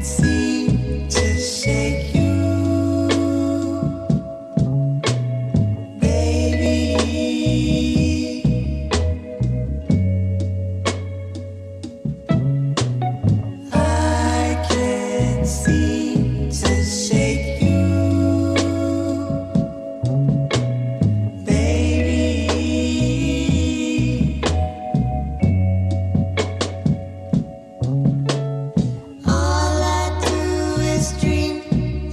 seem to shake you, baby. I can't seem to shake you, baby. All I do is dream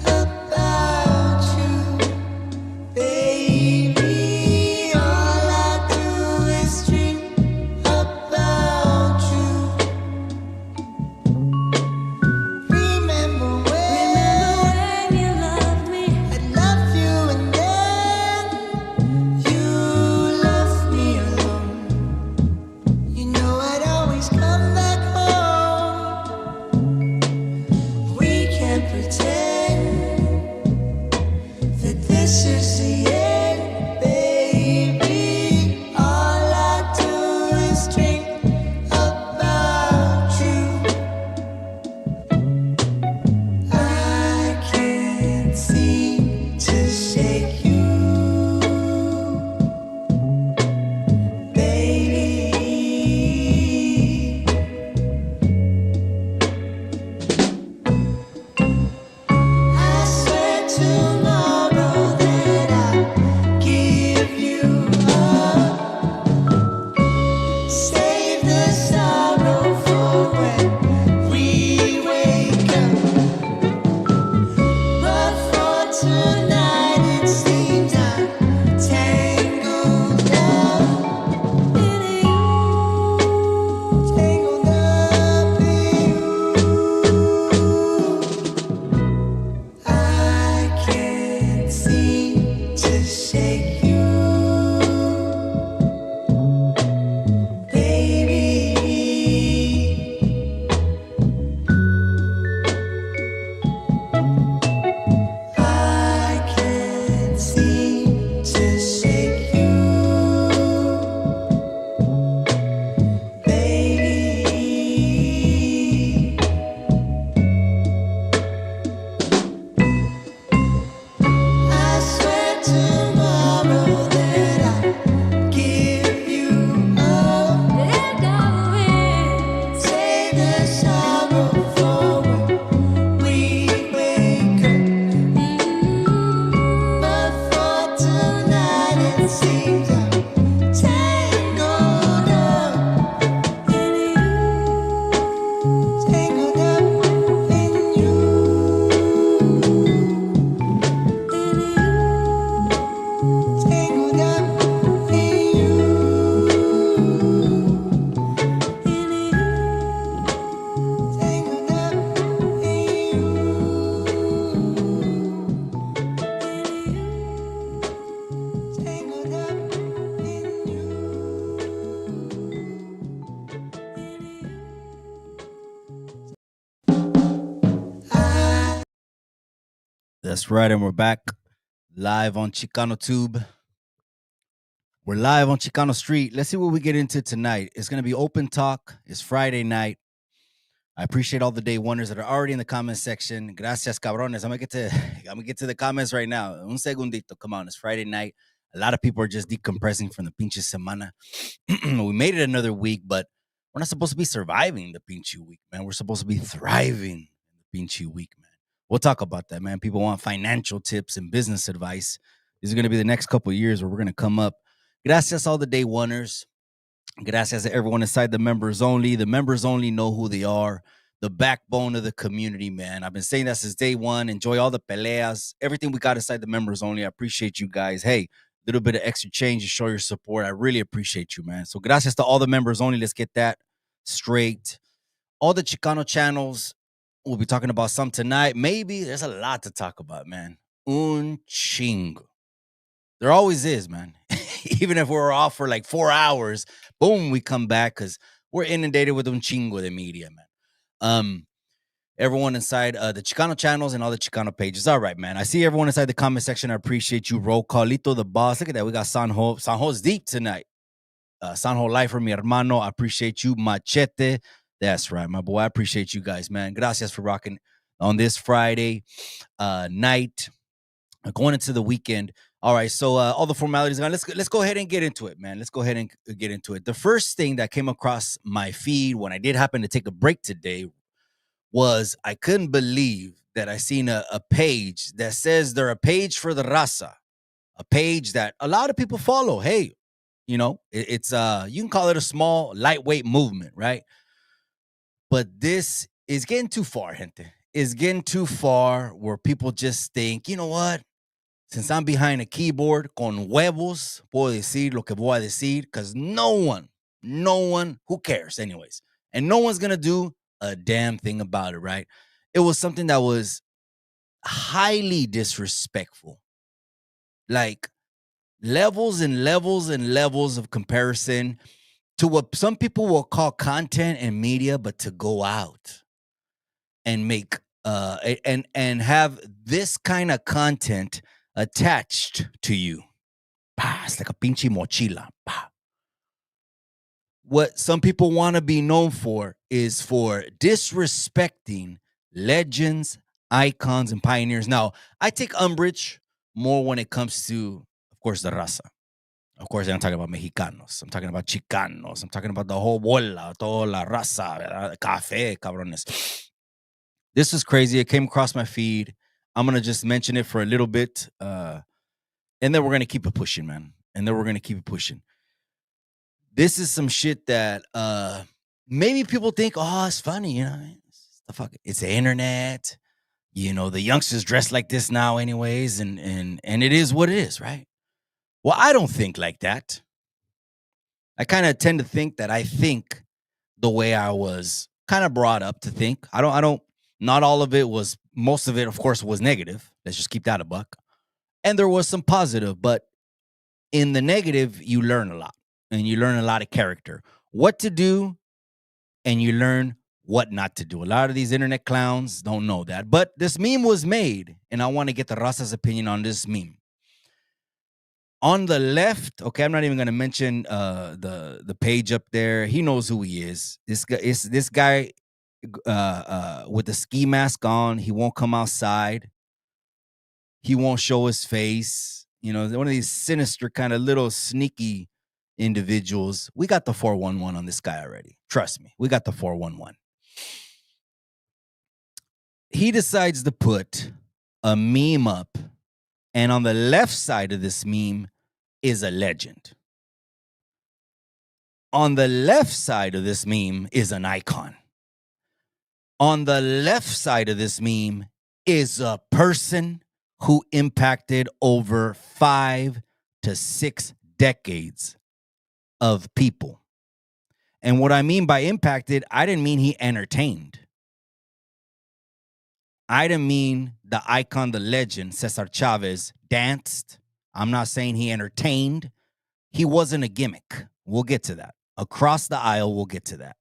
about you, baby. All I do is dream about you. Remember when you loved me, I loved you, and then you left me alone. You know I'd always come back home. We can't pretend that this is the end, baby. All I do is dream about you. I can't seem to shake you, baby. I swear tomorrow that I'll give you up. Save the sorrow for when we wake up. But for tonight it seems I'm tangled up in you, tangled up in you. I can't seem to shake you, baby. I can't seem to shake you, baby. I swear tomorrow that I'll give you up. And I will save the sorrow for when we wake up. But for tonight it seems I'm tangled up in you, tangled up in you, tangled up in you, tangled up That's right, and we're back live on Chicano Tube. We're live on Chicano Street. Let's see what we get into tonight. It's going to be open talk. It's Friday night. I appreciate all the day wonders that are already in the comment section. Gracias, cabrones. I'm gonna get to the comments right now. Un segundito. Come on, it's Friday night. A lot of people are just decompressing from the pinche semana. We made it another week, but we're not supposed to be surviving the pinche week, man. We're supposed to be thriving in the pinche week, man. We'll talk about that, man. People want financial tips and business advice. These are going to be the next couple of years where we're going to come up. Gracias, all the day oneers. Gracias to everyone inside the members only. The members only know who they are. The backbone of the community, man. I've been saying that since day one. Enjoy all the peleas. Everything we got inside the members only. I appreciate you guys. Hey, a little bit of extra change to show your support. I really appreciate you, man. So gracias to all the members only. Let's get that straight. All the Chicano channels. We'll be talking about some tonight. Maybe there's a lot to talk about, man. Un chingo. There always is, man. Even if we're off for like 4 hours, boom, we come back because we're inundated with un chingo de media, man. Everyone inside the Chicano channels and all the Chicano pages. All right, man. I see everyone inside the comment section. I appreciate you. Roll call. Lito the boss. Look at that. We got Sanjo. Sanjo's deep tonight. Sanjo Lifer, mi hermano. I appreciate you. Machete. That's right, my boy. I appreciate you guys, man. Gracias for rocking on this Friday night, going into the weekend. All right, so all the formalities gone. Let's go ahead and get into it, man. Let's go ahead and get into it. The first thing that came across my feed when I did happen to take a break today was I couldn't believe that I seen a page that says they're a page for the raza, a page that a lot of people follow. Hey, it's you can call it a small lightweight movement, right? But this is getting too far, gente. It's getting too far where people just think, you know what? Since I'm behind a keyboard, con huevos, puedo decir lo que voy a decir, because no one, who cares, anyways? And no one's going to do a damn thing about it, right? It was something that was highly disrespectful. Like levels and levels and levels of comparison to what some people will call content and media, but to go out and make and have this kind of content attached to you. Bah, it's like a pinche mochila. Bah. What some people want to be known for is for disrespecting legends, icons, and pioneers. Now, I take umbrage more when it comes to, of course, the raza. Of course, I'm talking about Mexicanos. I'm talking about Chicanos. I'm talking about the whole bola, toda la raza, ¿verdad? Café, cabrones. This is crazy. It came across my feed. I'm going to just mention it for a little bit. And then we're going to keep it pushing, man. This is some shit that maybe people think, oh, it's funny, it's the fuck, it's the internet. The youngsters dress like this now, anyways, and it is what it is, right? Well, I don't think like that. I kind of tend to think that I think the way I was kind of brought up to think. I don't. Not all of it was. Most of it, of course, was negative. Let's just keep that a buck. And there was some positive, but in the negative, you learn a lot, and you learn a lot of character, what to do, and you learn what not to do. A lot of these internet clowns don't know that. But this meme was made, and I want to get the Raza's opinion on this meme. On the left, okay, I'm not even going to mention the page up there. He knows who he is. This guy with the ski mask on. He won't come outside. He won't show his face. One of these sinister kind of little sneaky individuals. We got the 411 on this guy already. Trust me, we got the 411. He decides to put a meme up, and on the left side of this meme is a legend. On the left side of this meme is an icon. On the left side of this meme is a person who impacted over 5 to 6 decades of people. And what I mean by impacted, I didn't mean he entertained. I didn't mean the icon, the legend, Cesar Chavez, danced. I'm not saying he entertained. He wasn't a gimmick. We'll get to that. Across the aisle, we'll get to that.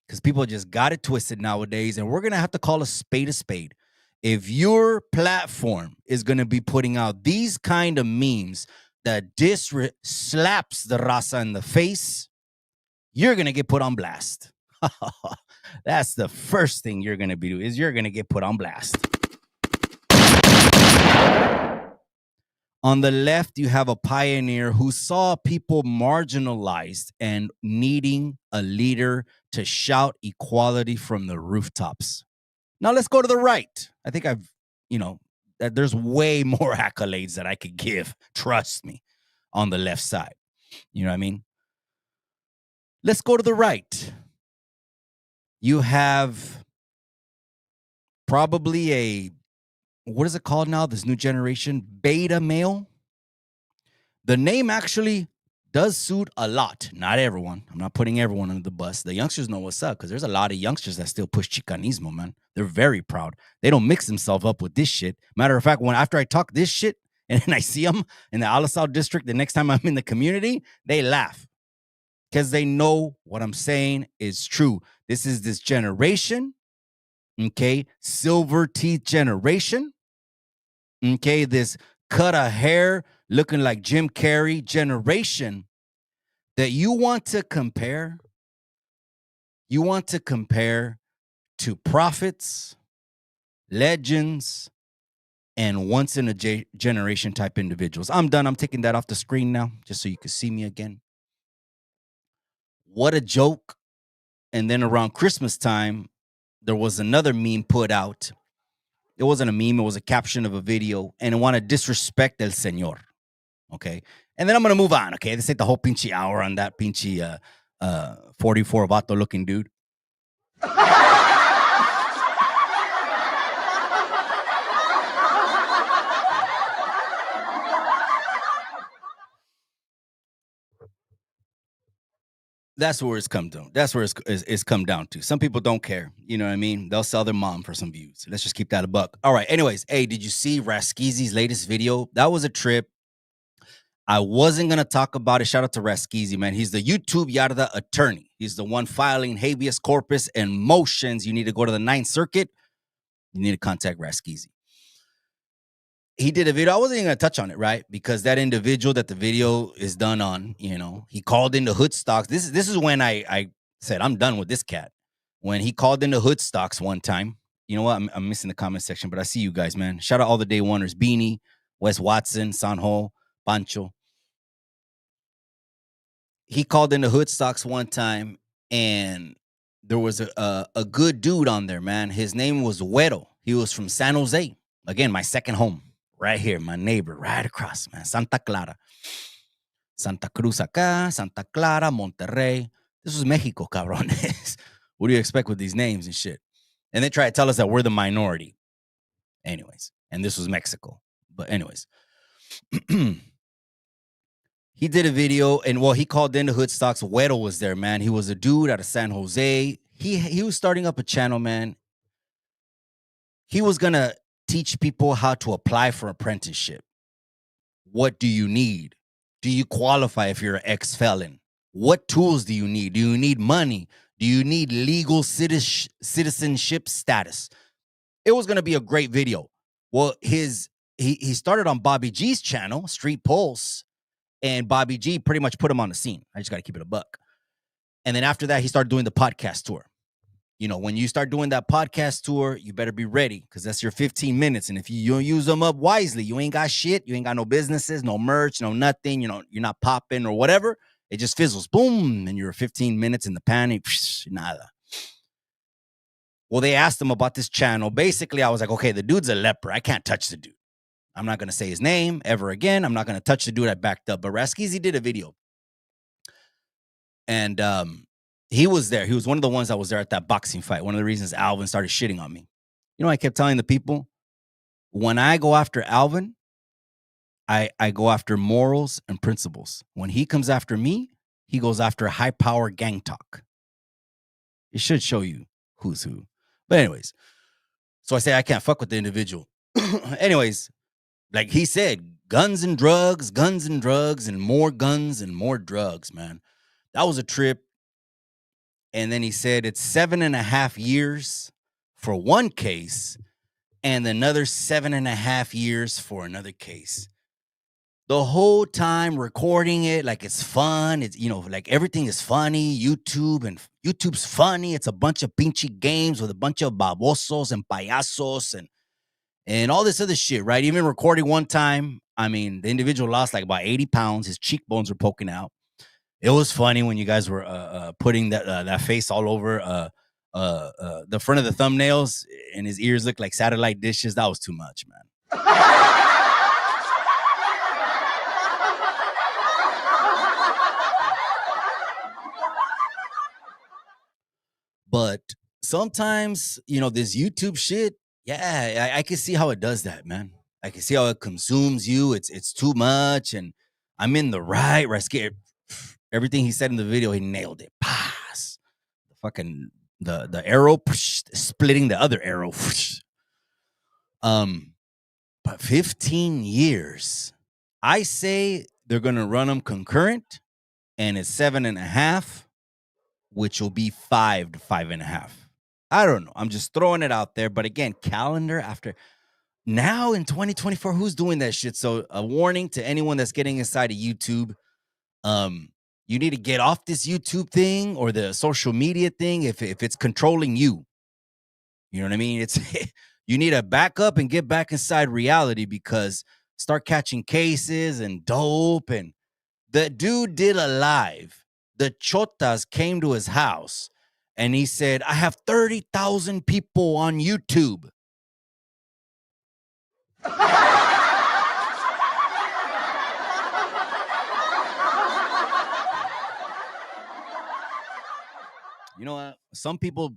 Because people just got it twisted nowadays, and we're going to have to call a spade a spade. If your platform is going to be putting out these kind of memes that slaps the raza in the face, you're going to get put on blast. That's the first thing you're going to be doing, is you're going to get put on blast. On the left, you have a pioneer who saw people marginalized and needing a leader to shout equality from the rooftops. Now let's go to the right. I think that there's way more accolades that I could give. Trust me, on the left side. You know what I mean? Let's go to the right. You have probably what is it called now? This new generation, beta male. The name actually does suit a lot. Not everyone. I'm not putting everyone under the bus. The youngsters know what's up, because there's a lot of youngsters that still push Chicanismo, man. They're very proud. They don't mix themselves up with this shit. Matter of fact, after I talk this shit and I see them in the Alisal district, the next time I'm in the community, they laugh, because they know what I'm saying is true. This is this generation, okay? Silver teeth generation, okay? This cut a hair looking like Jim Carrey generation that you want to compare. You want to compare to prophets, legends, and once in a generation type individuals. I'm done. I'm taking that off the screen now, just so you can see me again. What a joke. And then around Christmas time, there was another meme put out. It wasn't a meme, it was a caption of a video, and it wanted to disrespect El Señor. Okay. And then I'm gonna move on. Okay. This ain't the whole pinchy hour on that pinchy 44 vato looking dude. That's where it's come to. That's where it's come down to. Some people don't care. You know what I mean? They'll sell their mom for some views. Let's just keep that a buck. All right. Anyways, hey, did you see Raskizi's latest video? That was a trip. I wasn't gonna talk about it. Shout out to Raskizi, man. He's the YouTube Yarda attorney. He's the one filing habeas corpus and motions. You need to go to the Ninth Circuit. You need to contact Raskizi. He did a video. I wasn't even gonna touch on it, right? Because that individual that the video is done on, he called into Hood Stocks. This is when I said I'm done with this cat. When he called into Hood Stocks one time, you know what? I'm missing the comment section, but I see you guys, man. Shout out all the day oneers: Beanie, Wes Watson, Sanho, Pancho. He called into Hood Stocks one time, and there was a good dude on there, man. His name was Güero. He was from San Jose. Again, my second home. Right here, my neighbor, right across, man. Santa Clara. Santa Cruz acá, Santa Clara, Monterrey. This was Mexico, cabrones. What do you expect with these names and shit? And they try to tell us that we're the minority. Anyways, and this was Mexico. But anyways. He did a video, and he called into Hood Stocks. Güero was there, man. He was a dude out of San Jose. He was starting up a channel, man. He was going to teach people how to apply for apprenticeship. What do you need? Do you qualify if you're an ex-felon? What tools do you need? Do you need money? Do you need legal citizenship status? It was going to be a great video. Well, he started on Bobby G's channel, Street Pulse, and Bobby G pretty much put him on the scene. I just got to keep it a buck. And then after that, he started doing the podcast tour. When you start doing that podcast tour, you better be ready, because that's your 15 minutes. And if you don't use them up wisely, you ain't got shit. You ain't got no businesses, no merch, no nothing. You're not popping or whatever. It just fizzles. Boom. And you're 15 minutes in the pan. Nada. Well, they asked him about this channel. Basically, I was like, okay, the dude's a leper. I can't touch the dude. I'm not going to say his name ever again. I'm not going to touch the dude I backed up. But Raskizi did a video. And he was there. He was one of the ones that was there at that boxing fight. One of the reasons Alvin started shitting on me. I kept telling the people, when I go after Alvin, I go after morals and principles. When he comes after me, he goes after high power gang talk. It should show you who's who. But anyways, so I say I can't fuck with the individual. Anyways, like he said, guns and drugs, and more guns and more drugs, man. That was a trip. And then he said it's 7.5 years for one case and another 7.5 years for another case. The whole time recording it like it's fun. It's, like everything is funny. YouTube's funny. It's a bunch of pinchy games with a bunch of babosos and payasos and all this other shit, right? Even recording one time, the individual lost like about 80 pounds. His cheekbones were poking out. It was funny when you guys were putting that face all over the front of the thumbnails, and his ears looked like satellite dishes. That was too much, man. But sometimes, this YouTube shit, yeah, I can see how it does that, man. I can see how it consumes you. It's too much, and I'm in the right. Everything he said in the video, he nailed it. Pass. The arrow splitting the other arrow. But 15 years. I say they're gonna run them concurrent, and it's 7.5, which will be 5 to 5.5. I don't know. I'm just throwing it out there. But again, calendar after now in 2024, who's doing that shit? So a warning to anyone that's getting inside of YouTube. You need to get off this YouTube thing or the social media thing if it's controlling you. You know what I mean? You need to back up and get back inside reality because start catching cases and dope. And the dude did a live. The chotas came to his house and he said, I have 30,000 people on YouTube. You know what? Some people,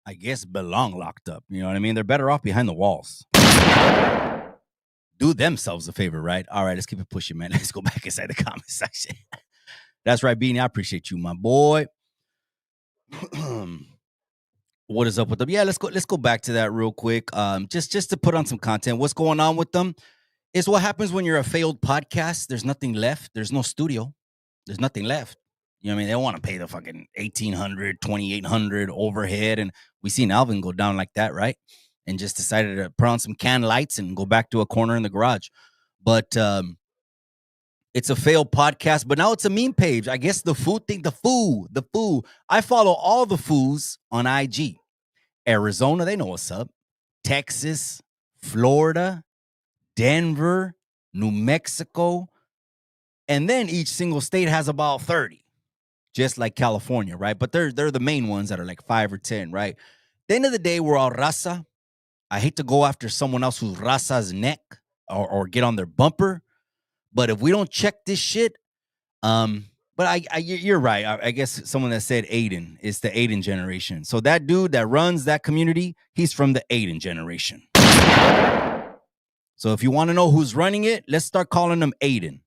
I guess, belong locked up. You know what I mean? They're better off behind the walls. Do themselves a favor, right? All right, let's keep it pushing, man. Let's go back inside the comment section. That's right, Beanie. I appreciate you, my boy. What is up with them? Yeah, let's go back to that real quick. Just to put on some content. What's going on with them is what happens when you're a failed podcast. There's nothing left. There's no studio. There's nothing left. You know what I mean? They want to pay the fucking 1,800, 2,800 overhead. And we seen Alvin go down like that, right? And just decided to put on some can lights and go back to a corner in the garage. But it's a failed podcast, but now it's a meme page. I guess the food thing, the foo. I follow all the foos on IG. Arizona, they know what's up. Texas, Florida, Denver, New Mexico. And then each single state has about 30, just like California, right? But they're the main ones that are like 5 or 10, right? At the end of the day, we're all raza. I hate to go after someone else who's raza's neck or get on their bumper. But if we don't check this shit, but you're right. I guess someone that said Aiden, it's the Aiden generation. So that dude that runs that community, he's from the Aiden generation. So if you want to know who's running it, let's start calling him Aiden.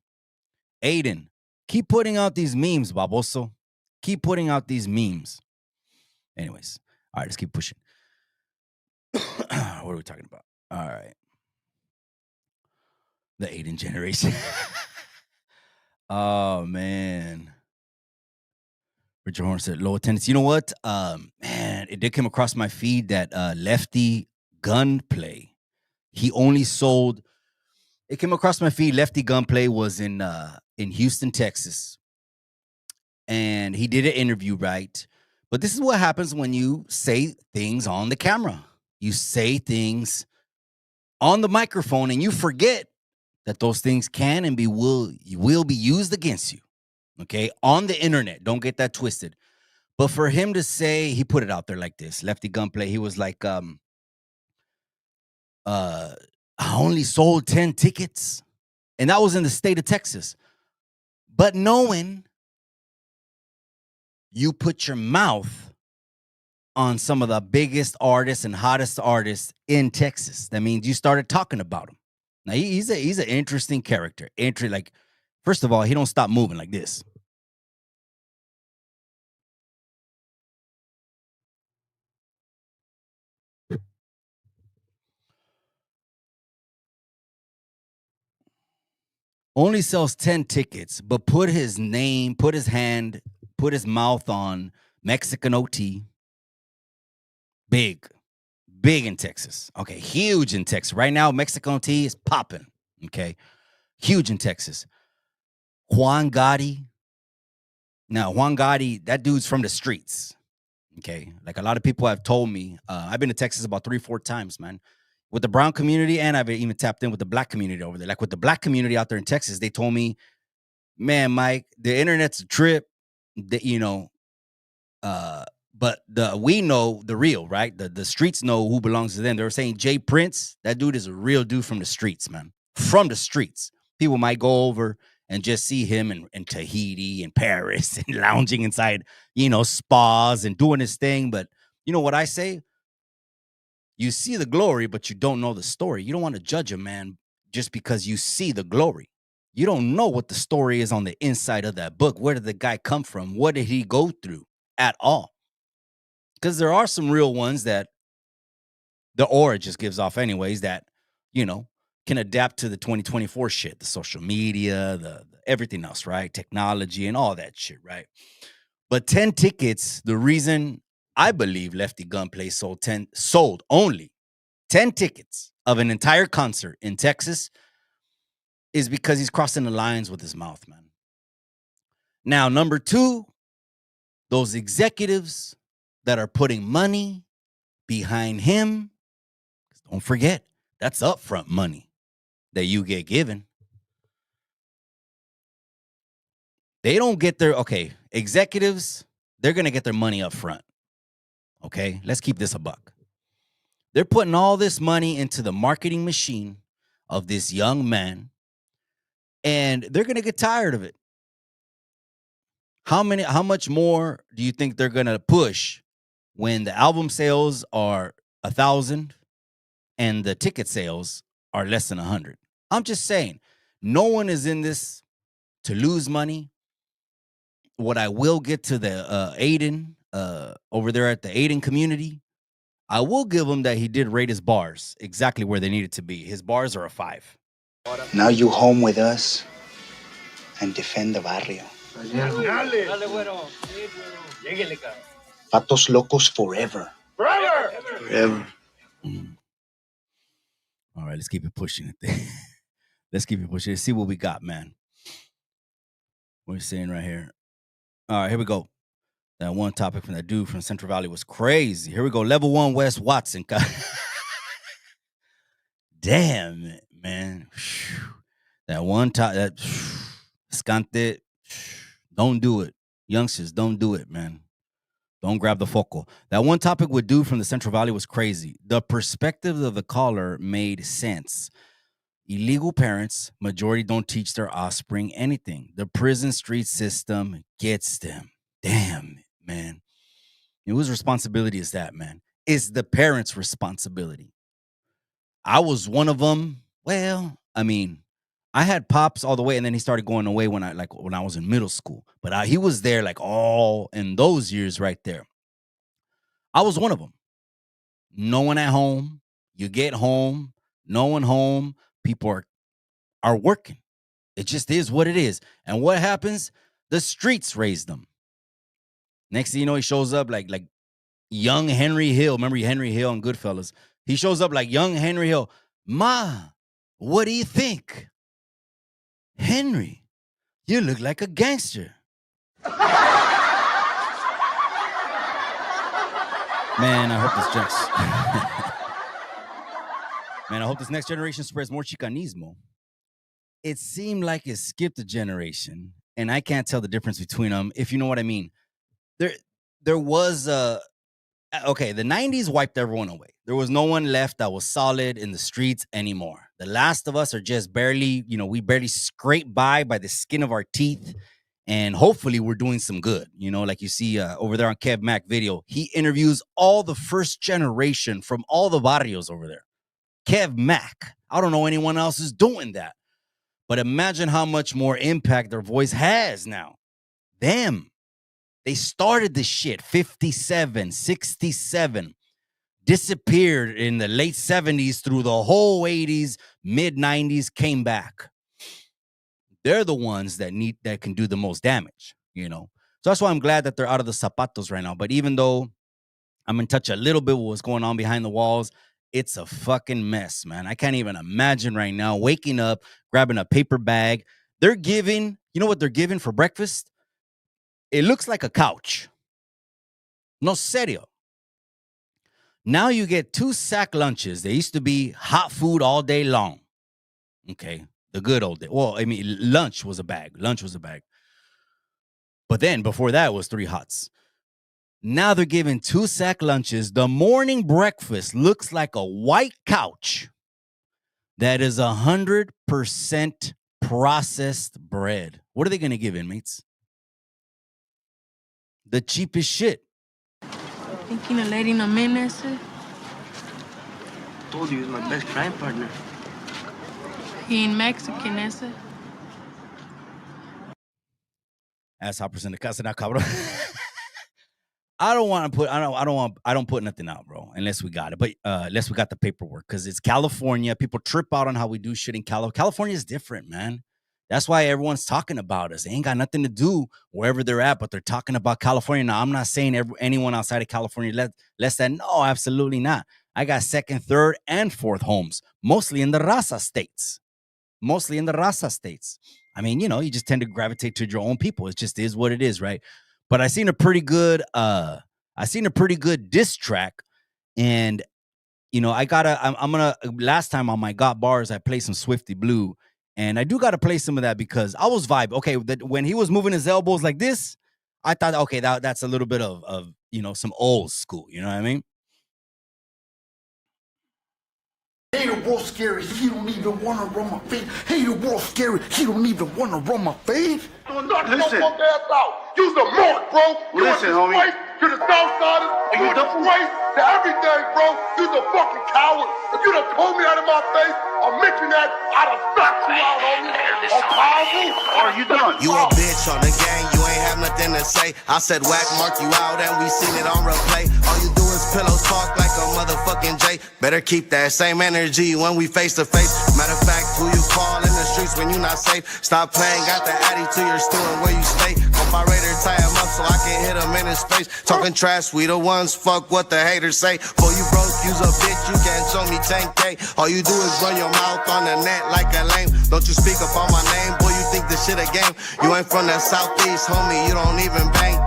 Aiden, keep putting out these memes, baboso. Keep putting out these memes. Anyways, all right, let's keep pushing. What are we talking about? All right. The Aiden generation. Oh, man. Richard Horn said low attendance. You know what? Man, it did come across my feed that Lefty Gunplay. He only sold. It came across my feed. Lefty Gunplay was in Houston, Texas, and he did an interview, right? But this is what happens when you say things on the camera. You say things on the microphone, and you forget that those things can and will be used against you. Okay, on the internet. Don't get that twisted. But for him to say, he put it out there like this, Lefty Gunplay, he was like, I only sold 10 tickets. And that was in the state of Texas. But knowing you put your mouth on some of the biggest artists and hottest artists in Texas, that means you started talking about him. Now he's an interesting character. Like, first of all, he don't stop moving like this. Only sells 10 tickets, but put his name, put his hand, put his mouth on Mexican OT. Big in Texas. Okay, huge in Texas. Right now, Mexican OT is popping. Okay, huge in Texas. Juan Gotti. Now, Juan Gotti, that dude's from the streets. Okay, like a lot of people have told me. I've been to Texas about 3-4 times, man. With the brown community, and I've even tapped in with the black community over there. Like with the black community out there in Texas, they told me, man, Mike, the internet's a trip. That but we know the real, right? The streets know who belongs to them. They were saying Jay Prince, that dude is a real dude from the streets, man. From the streets. People might go over and just see him in Tahiti and Paris and lounging inside, spas and doing his thing. But you know what I say? You see the glory, but you don't know the story. You don't want to judge a man just because you see the glory. You don't know what the story is on the inside of that book. Where did the guy come from? What did he go through at all? Because there are some real ones that the aura just gives off anyways that, can adapt to the 2024 shit, the social media, the everything else, right? Technology and all that shit, right? But 10 tickets, the reason I believe Lefty Gunplay sold only 10 tickets of an entire concert in Texas is because he's crossing the lines with his mouth, man. Now, number two, those executives that are putting money behind him, Don't forget, that's upfront money that you get given. They don't get their, okay, executives, they're going to get their money up front. Okay, let's keep this a buck. They're putting all this money into the marketing machine of this young man, and they're going to get tired of it. How much more do you think they're going to push when the album sales are 1,000 and the ticket sales are less than 100? I'm just saying, no one is in this to lose money. What I will get to the Aiden over there at the Aiden community, I will give him that he did rate his bars exactly where they needed to be. His bars are a 5. Now you home with us and defend the barrio. Patos Locos forever. Forever. All right, let's keep it pushing it. Let's keep it pushing. Let's see what we got, man. What are you saying right here? All right, here we go. That one topic from that dude from Central Valley was crazy. Here we go. Level 1 West Watson. Damn it, man. That one time, that Scante, don't do it. Youngsters, don't do it, man. Don't grab the focal. That one topic with dude from the Central Valley was crazy. The perspective of the caller made sense. Illegal parents, majority don't teach their offspring anything. The prison street system gets them. Damn it, man. And whose responsibility is that, man? It's the parents' responsibility. I was one of them. Well, I mean, I had pops all the way, and then he started going away when I was in middle school. But he was there like all in those years right there. I was one of them. No one at home. You get home, no one home. People are working. It just is what it is. And what happens? The streets raise them. Next thing you know, he shows up like young Henry Hill. Remember Henry Hill on Goodfellas? He shows up like young Henry Hill. Ma, what do you think? Henry, you look like a gangster. Man, I hope this next generation spreads more Chicanismo. It seemed like it skipped a generation, and I can't tell the difference between them, if you know what I mean. There was okay, the 90s wiped everyone away. There was no one left that was solid in the streets anymore. The last of us are just barely, we barely scrape by the skin of our teeth. And hopefully we're doing some good. Like you see over there on Kev Mack video, he interviews all the first generation from all the barrios over there. Kev Mack. I don't know anyone else is doing that. But imagine how much more impact their voice has now. Them. They started this shit 57, 67, disappeared in the late 70s through the whole 80s, mid 90s, came back. They're the ones that can do the most damage, So that's why I'm glad that they're out of the zapatos right now. But even though I'm in touch a little bit with what's going on behind the walls, it's a fucking mess, man. I can't even imagine right now waking up, grabbing a paper bag. They're giving, you know what they're giving for breakfast? It looks like a couch. No serio. Now you get 2 sack lunches. They used to be hot food all day long. Okay. The good old day. Well, I mean, lunch was a bag. But then before that was 3 hots. Now they're giving 2 sack lunches. The morning breakfast looks like a white couch that is 100% processed bread. What are they going to give inmates? The cheapest shit. Thinking of letting him in, ese? Told you he's my best crime partner. He ain't Mexican, ese? Asshoppers in the casa now, cabrón. I don't put nothing out, bro, unless we got it. But unless we got the paperwork, because it's California. People trip out on how we do shit in California. California is different, man. That's why everyone's talking about us. They ain't got nothing to do wherever they're at, but they're talking about California. Now, I'm not saying anyone outside of California less than. No, absolutely not. I got 2nd, 3rd, and 4th homes, mostly in the Raza states. I mean, you just tend to gravitate to your own people. It just is what it is, right? But I seen a pretty good diss track, and you know, I'm gonna last time on my Got Bars, I played some Swifty Blue. And I do gotta play some of that because I was vibe. Okay, when he was moving his elbows like this, I thought, okay, that's a little bit of you know, some old school, you know what I mean? Hey, the world scary, he don't even wanna run my face. Hey, the world scary, he don't even wanna run my face. Don't knock your fuck ass out. Use the mark, bro. Listen, homie. You're the Southsiders. You're a disgrace to everything, bro. You're the fucking coward. If you done told me out of my face or mentioned that, I'd have knocked you out, homie. On powerful. Are you done? You a bitch on the gang, you ain't have nothing to say. I said whack, mark you out, and we seen it on replay. All you do is pillows talk like a motherfucking J. Better keep that same energy when we face to face. Matter of fact, who you call in the streets when you not safe? Stop playing, got the addy to your stool and where you stay. On my radar, tie him up so I can hit him in his face. Talking trash, we the ones, fuck what the haters say. Boy, you broke, you's a bitch, you can't show me 10K. All you do is run your mouth on the net like a lame. Don't you speak up on my name, boy, you think this shit a game. You ain't from the southeast, homie, you don't even bang.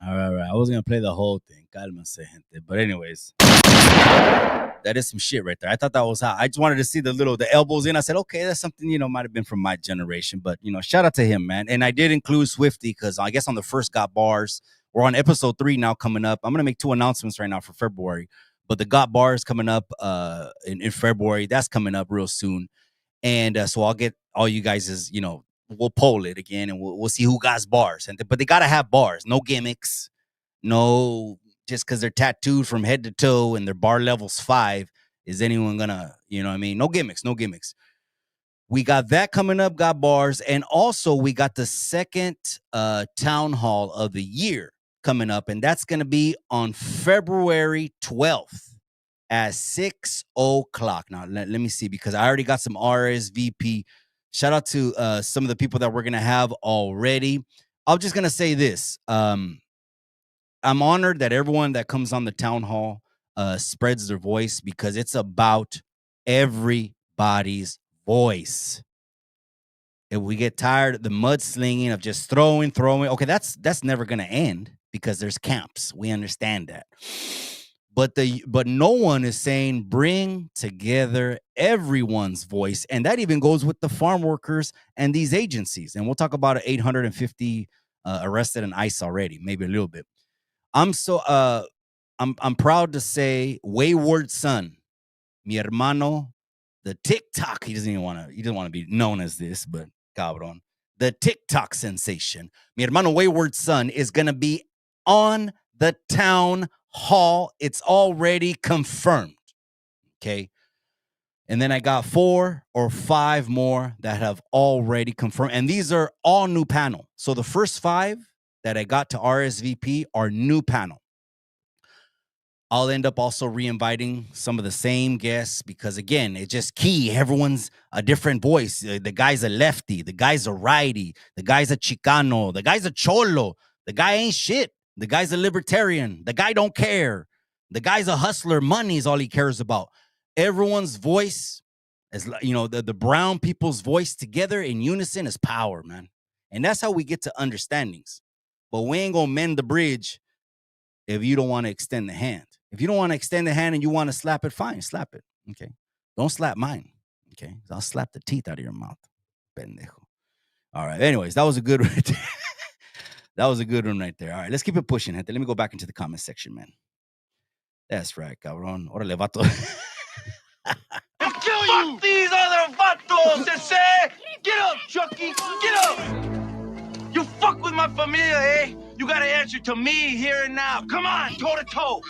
All right. I was gonna play the whole thing. Cálmense, gente. But anyways, that is some shit right there. I thought that was hot. I just wanted to see the elbows in. I said, okay, that's something, you know, might have been from my generation. But, you know, shout out to him, man. And I did include Swifty because I guess on the first Got Bars, we're on episode 3 now coming up. I'm gonna make 2 announcements right now for February. But the Got Bars coming up in February. That's coming up real soon. And so I'll get all you guys' you know, we'll poll it again and we'll see who got bars. But they gotta have bars, no gimmicks, no just because they're tattooed from head to toe and their bar level's 5. Is anyone gonna, you know what I mean? No gimmicks. We got that coming up, got bars, and also we got the second town hall of the year coming up, and that's gonna be on February 12th. At 6 o'clock. Now, let me see, because I already got some RSVP. Shout out to some of the people that we're going to have already. I'm just going to say this. I'm honored that everyone that comes on the town hall spreads their voice because it's about everybody's voice. If we get tired of the mudslinging of just throwing. Okay, that's never going to end because there's camps. We understand that. But no one is saying bring together everyone's voice. And that even goes with the farm workers and these agencies. And we'll talk about 850 arrested in ICE already, maybe a little bit. I'm proud to say Wayward Son, mi hermano, the TikTok. He doesn't want to be known as this, but cabrón, the TikTok sensation. Mi hermano Wayward Son is going to be on the town hall. It's already confirmed. Okay. And then I got 4 or 5 more that have already confirmed. And these are all new panel. So the first 5 that I got to RSVP are new panel. I'll end up also re-inviting some of the same guests because, again, it's just key. Everyone's a different voice. The guy's a lefty. The guy's a righty. The guy's a Chicano. The guy's a cholo. The guy ain't shit. The guy's a libertarian. The guy don't care. The guy's a hustler. Money is all he cares about. Everyone's voice, is, you know, the brown people's voice together in unison is power, man. And that's how we get to understandings. But we ain't going to mend the bridge if you don't want to extend the hand. If you don't want to extend the hand and you want to slap it, fine, slap it. Okay. Don't slap mine. Okay. I'll slap the teeth out of your mouth. Pendejo. All right. Anyways, that was a good one. That was a good one right there. All right, let's keep it pushing, gente. Let me go back into the comment section, man. That's right, cabrón. Órale, vato. I'll kill you! Fuck these other vatos, ese! Get up, Chucky! Get up! You fuck with my familia, eh? You gotta answer to me here and now. Come on, toe to toe.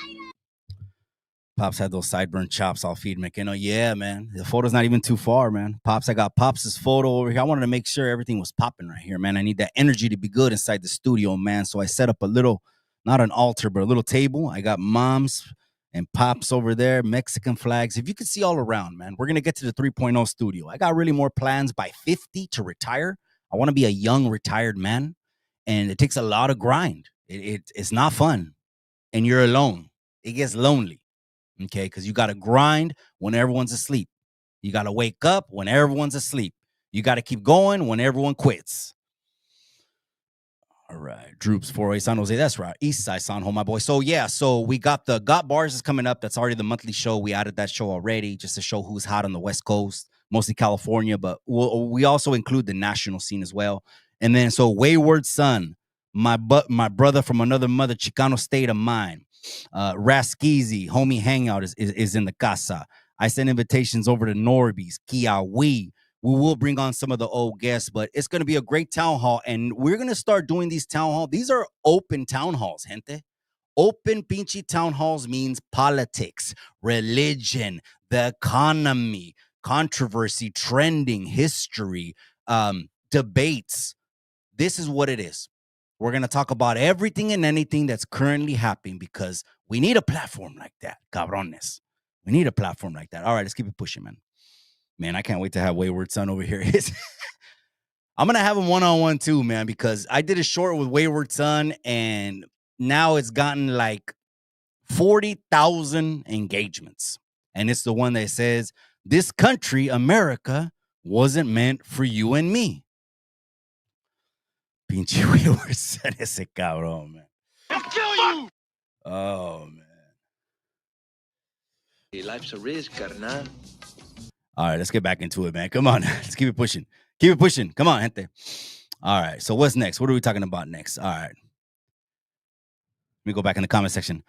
Pops had those sideburn chops all feed McKenna. Yeah, man. The photo's not even too far, man. Pops, I got Pops' photo over here. I wanted to make sure everything was popping right here, man. I need that energy to be good inside the studio, man. So I set up a little, not an altar, but a little table. I got Moms and Pops over there, Mexican flags. If you could see all around, man, we're going to get to the 3.0 studio. I got really more plans by 50 to retire. I want to be a young retired man. And it takes a lot of grind. It's not fun. And you're alone. It gets lonely. Okay, because you got to grind when everyone's asleep. You got to wake up when everyone's asleep. You got to keep going when everyone quits. All right. Droops 408 San Jose. That's right. East Side San Jose, my boy. So yeah, so we got the Got Bars is coming up. That's already the monthly show. We added that show already just to show who's hot on the West Coast, mostly California, but we also include the national scene as well. And then so Wayward Son, my brother from another mother, Chicano State of mine. Raskizi, homie hangout is in the casa. I sent invitations over to Norby's, Kiawi. We will bring on some of the old guests, but it's going to be a great town hall. And we're going to start doing these town halls. These are open town halls, gente. Open pinchy town halls means politics, religion, the economy, controversy, trending, history, debates. This is what it is. We're going to talk about everything and anything that's currently happening because we need a platform like that, cabrones. We need a platform like that. All right, let's keep it pushing, man. Man, I can't wait to have Wayward Son over here. I'm going to have him one-on-one too, man, because I did a short with Wayward Son, and now it's gotten like 40,000 engagements. And it's the one that says, this country, America, wasn't meant for you and me. Pinche Wayward Son, ese cabrón, man. I'll kill you! Oh, man. Life's a risk, carnal. All right, let's get back into it, man. Come on. Let's keep it pushing. Keep it pushing. Come on, gente. All right, so what's next? What are we talking about next? All right. Let me go back in the comment section.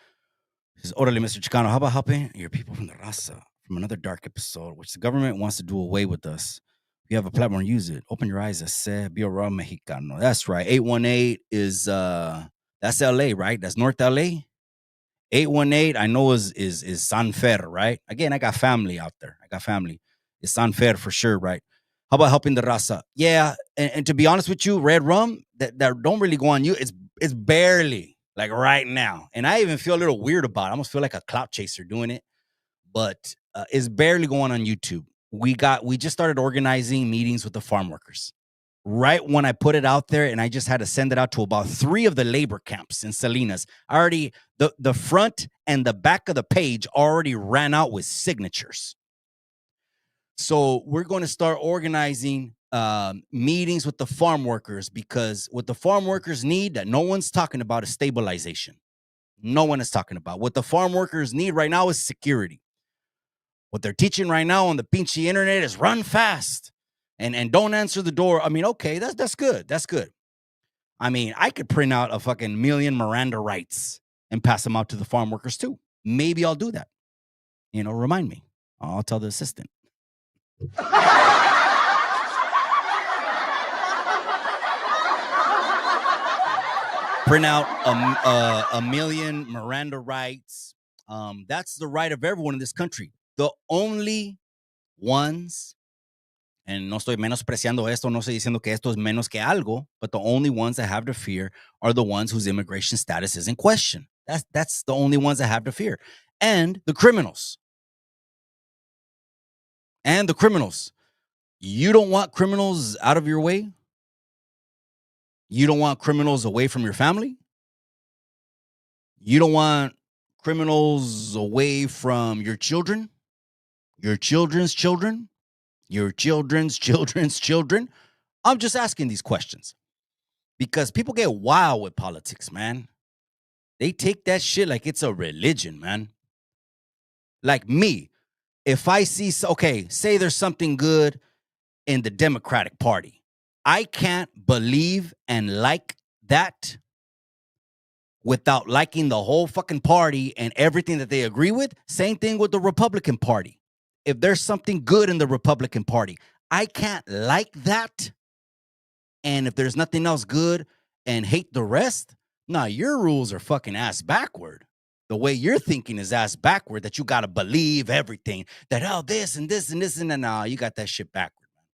This is Orderly Mr. Chicano. How about helping your people from the Raza from another dark episode, which the government wants to do away with us? If you have a platform, use it. Open your eyes, say, be a raw Mexicano. That's right. 818 is, that's LA, right? That's North LA. 818, I know is San Fer, right? Again, I got family out there. I got family. It's San Fer for sure, right? How about helping the Raza? Yeah, and to be honest with you, Red Rum, that don't really go on you. It's barely, like right now. And I even feel a little weird about it. I almost feel like a clout chaser doing it. But it's barely going on YouTube. We just started organizing meetings with the farm workers. Right when I put it out there, and I just had to send it out to about 3 of the labor camps in Salinas. Already, the front and the back of the page already ran out with signatures. So we're going to start organizing meetings with the farm workers, because what the farm workers need that no one's talking about is stabilization. No one is talking about. What the farm workers need right now is security. What they're teaching right now on the pinchy internet is run fast and don't answer the door. I mean, okay, that's good. That's good. I mean, I could print out a fucking million Miranda rights and pass them out to the farm workers too. Maybe I'll do that. Remind me. I'll tell the assistant. Print out a million Miranda rights. That's the right of everyone in this country. The only ones, and no estoy menospreciando esto, no estoy diciendo que esto es menos que algo, but the only ones that have to fear are the ones whose immigration status is in question. That's the only ones that have to fear. And the criminals. And the criminals. You don't want criminals out of your way? You don't want criminals away from your family? You don't want criminals away from your children? Your children's children? Your children's children's children? I'm just asking these questions because people get wild with politics, man. They take that shit like it's a religion, man. Like me, if I see, say there's something good in the Democratic Party, I can't believe and like that without liking the whole fucking party and everything that they agree with. Same thing with the Republican Party. If there's something good in the Republican Party, I can't like that. And if there's nothing else good and hate the rest, nah, your rules are fucking ass backward. The way you're thinking is ass backward, that you got to believe everything, that, this and this and this and that. Nah, you got that shit backward, man.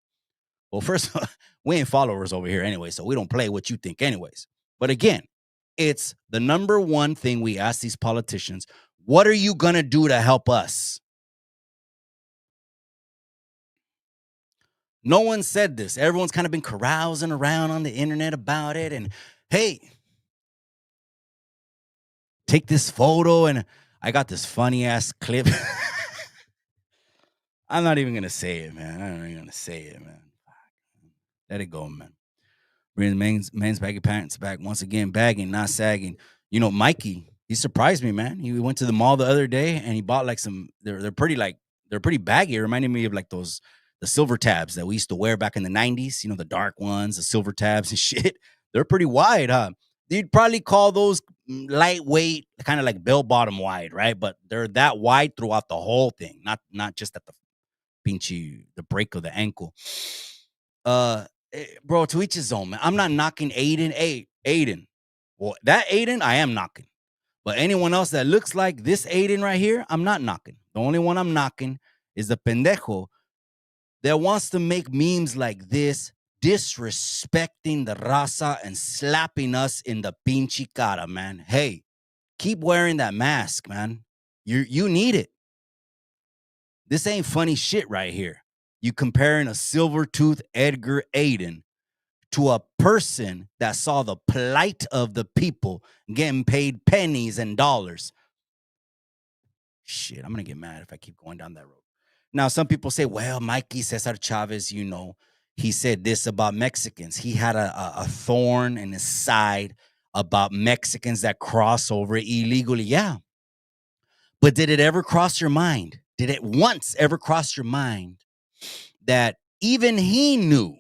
Well, first of all, we ain't followers over here anyway, so we don't play what you think anyways. But again, it's the number one thing we ask these politicians. What are you going to do to help us? No one said this. Everyone's kind of been carousing around on the internet about it. And hey, take this photo. And I got this funny ass clip. I'm not even going to say it, man. I'm not even going to say it, man. Let it go, man. Bring men's baggy pants back once again, bagging, not sagging. You know, Mikey, he surprised me, man. He went to the mall the other day and he bought like some. They're pretty baggy. It reminded me of like the silver tabs that we used to wear back in the 90s. You know, the dark ones, the silver tabs and shit. They're pretty wide, huh? You'd probably call those lightweight, kind of like bell bottom wide, right? But they're that wide throughout the whole thing, not just at the break of the ankle. Bro, to each his own, man. I'm not knocking Aiden. Hey, Aiden. Well, that Aiden, I am knocking. But anyone else that looks like this Aiden right here, I'm not knocking. The only one I'm knocking is the pendejo that wants to make memes like this, disrespecting the raza and slapping us in the pinche cara, man. Hey, keep wearing that mask, man. You need it. This ain't funny shit right here. You comparing a silver-toothed Edgar Aiden to a person that saw the plight of the people getting paid pennies and dollars. Shit, I'm going to get mad if I keep going down that road. Now, some people say, well, Mikey Cesar Chavez, you know, he said this about Mexicans. He had a thorn in his side about Mexicans that cross over illegally. Yeah. But did it ever cross your mind? Did it once ever cross your mind that even he knew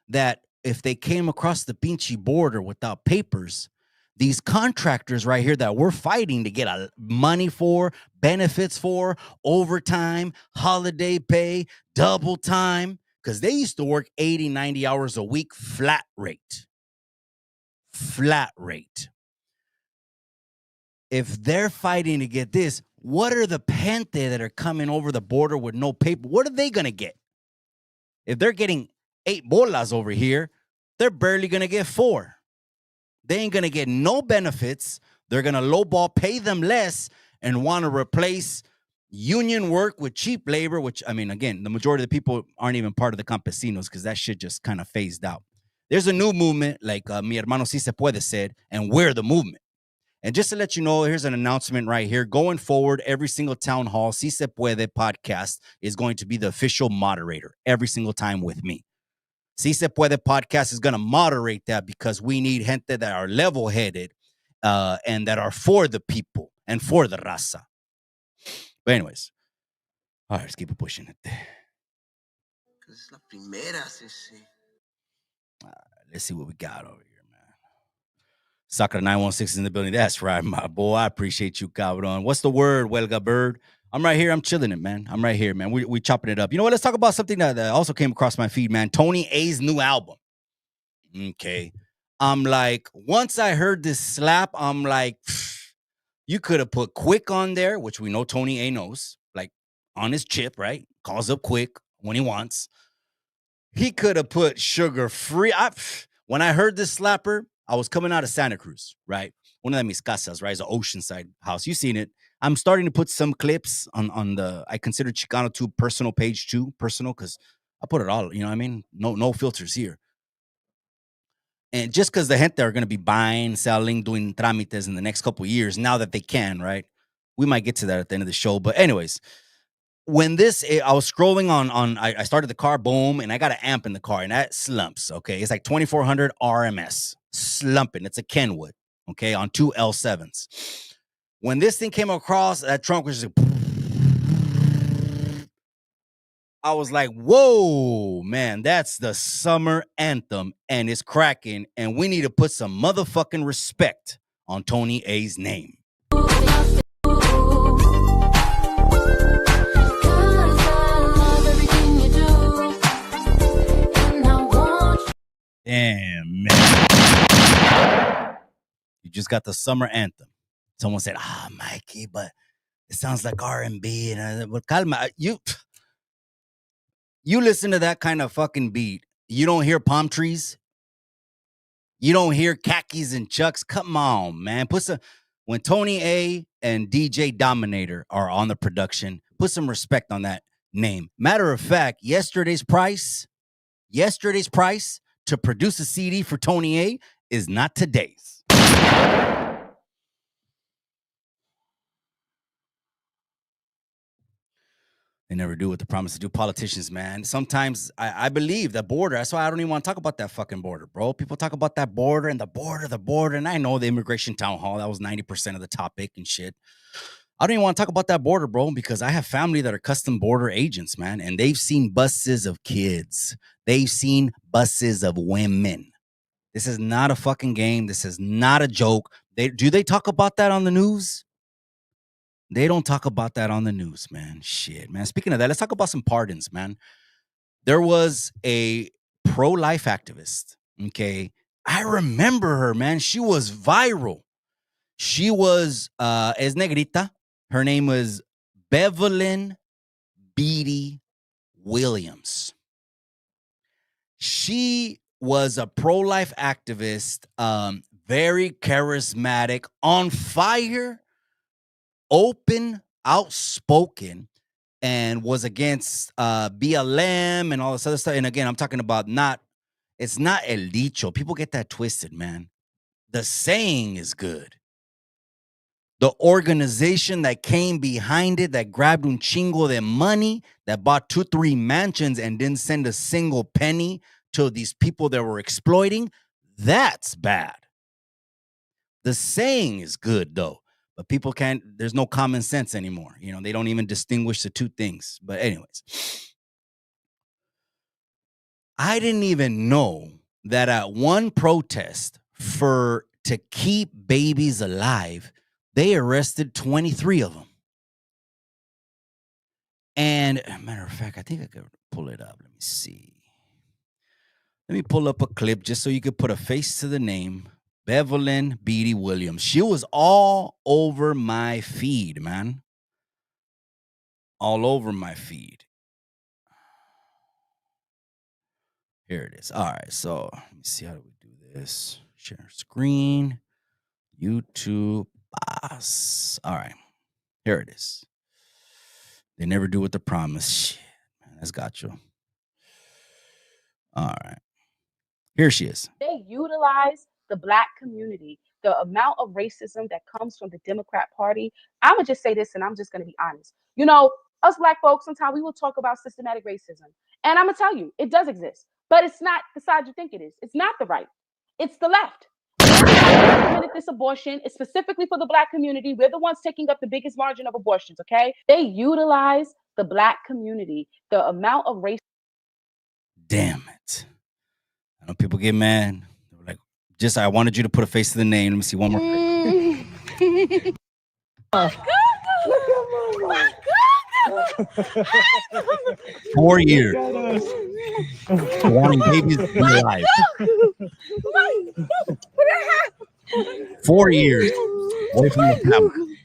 that if they came across the pinchy border without papers, these contractors right here that we're fighting to get money for, benefits for, overtime, holiday pay, double time, because they used to work 80, 90 hours a week, flat rate. If they're fighting to get this, what are the gente that are coming over the border with no paper? What are they going to get? If they're getting 8 bolas over here, they're barely going to get 4. They ain't going to get no benefits. They're going to lowball, pay them less, and want to replace union work with cheap labor, which, I mean, again, the majority of the people aren't even part of the campesinos because that shit just kind of phased out. There's a new movement, like mi hermano Si Se Puede said, and we're the movement. And just to let you know, here's an announcement right here. Going forward, every single town hall, Si Se Puede podcast is going to be the official moderator every single time with me. Si Se Puede podcast is going to moderate that because we need gente that are level-headed and that are for the people and for the raza. But anyways, all right, let's keep it pushing it there. Let's see what we got over here. Sakura 916 is in the building. That's right, my boy. I appreciate you, cabrón. What's the word, Huelga Bird? I'm right here. I'm chilling it, man. I'm right here, man. We chopping it up. You know what? Let's talk about something that also came across my feed, man. Tony A's new album. Okay. I'm like, once I heard this slap, I'm like, you could have put Quick on there, which we know Tony A knows, like on his chip, right? Calls up Quick when he wants. He could have put Sugar Free. When I heard this slapper, I was coming out of Santa Cruz, right? One of them mis casas, right? It's an oceanside house. You've seen it. I'm starting to put some clips on the, I consider Chicano Tube personal page too, personal, because I put it all, you know what I mean? No filters here. And just because the gente are going to be buying, selling, doing trámites in the next couple of years, now that they can, right? We might get to that at the end of the show. But anyways, when I was scrolling I started the car, boom, and I got an amp in the car, and that slumps, okay? It's like 2400 RMS, slumping. It's a Kenwood, okay, on 2 L7s. When this thing came across, that trunk was just, I was like, whoa, man, that's the summer anthem, and it's cracking, and we need to put some motherfucking respect on Tony A's name. Damn, man. You just got the summer anthem. Someone said, Mikey, but it sounds like R&B. But calma, you listen to that kind of fucking beat. You don't hear palm trees. You don't hear khakis and chucks. Come on, man. When Tony A and DJ Dominator are on the production, put some respect on that name. Matter of fact, yesterday's price to produce a CD for Tony A is not today's. They never do what they promise to do. Politicians, man. Sometimes I believe the border. That's why I don't even want to talk about that fucking border, bro. People talk about that border and the border. And I know the immigration town hall, that was 90% of the topic and shit. I don't even want to talk about that border, bro, because I have family that are custom border agents, man. And they've seen buses of kids. They've seen buses of women. This is not a fucking game. This is not a joke. Do they talk about that on the news? They don't talk about that on the news, man. Shit, man. Speaking of that, let's talk about some pardons, man. There was a pro-life activist, okay? I remember her, man. She was viral. She was, es negrita. Her name was Bevelyn Beatty Williams. She was a pro-life activist, very charismatic, on fire, open, outspoken, and was against BLM and all this other stuff. And again, I'm talking about it's not el dicho. People get that twisted, man. The saying is good. The organization that came behind it, that grabbed un chingo de money, that bought 2-3 mansions and didn't send a single penny to these people that were exploiting, that's bad. The saying is good, though. But people there's no common sense anymore. You know, they don't even distinguish the two things. But anyways, I didn't even know that at one protest to keep babies alive, they arrested 23 of them. And matter of fact, I think I could pull it up. Let me see. Let me pull up a clip just so you could put a face to the name. Bevelyn Beatty Williams. She was all over my feed, man. All over my feed. Here it is. All right, so let me see, how do we do this? Share screen. YouTube. All right, here it is. They never do what they promise. Shit, man, that's got you. All right. Here she is. They utilize the Black community, the amount of racism that comes from the Democrat Party. I'm going to just say this, and I'm just going to be honest. You know, us Black folks, sometimes we will talk about systematic racism. And I'm going to tell you, it does exist. But it's not the side you think it is. It's not the right. It's the left. Committed this abortion. It's specifically for the Black community. We're the ones taking up the biggest margin of abortions, okay? They utilize the Black community, the amount of racism. Damn it. I know people get mad. They're like, I wanted you to put a face to the name. Let me see one more. 4 years. Wanting babies to be alive. 4 years away from the family.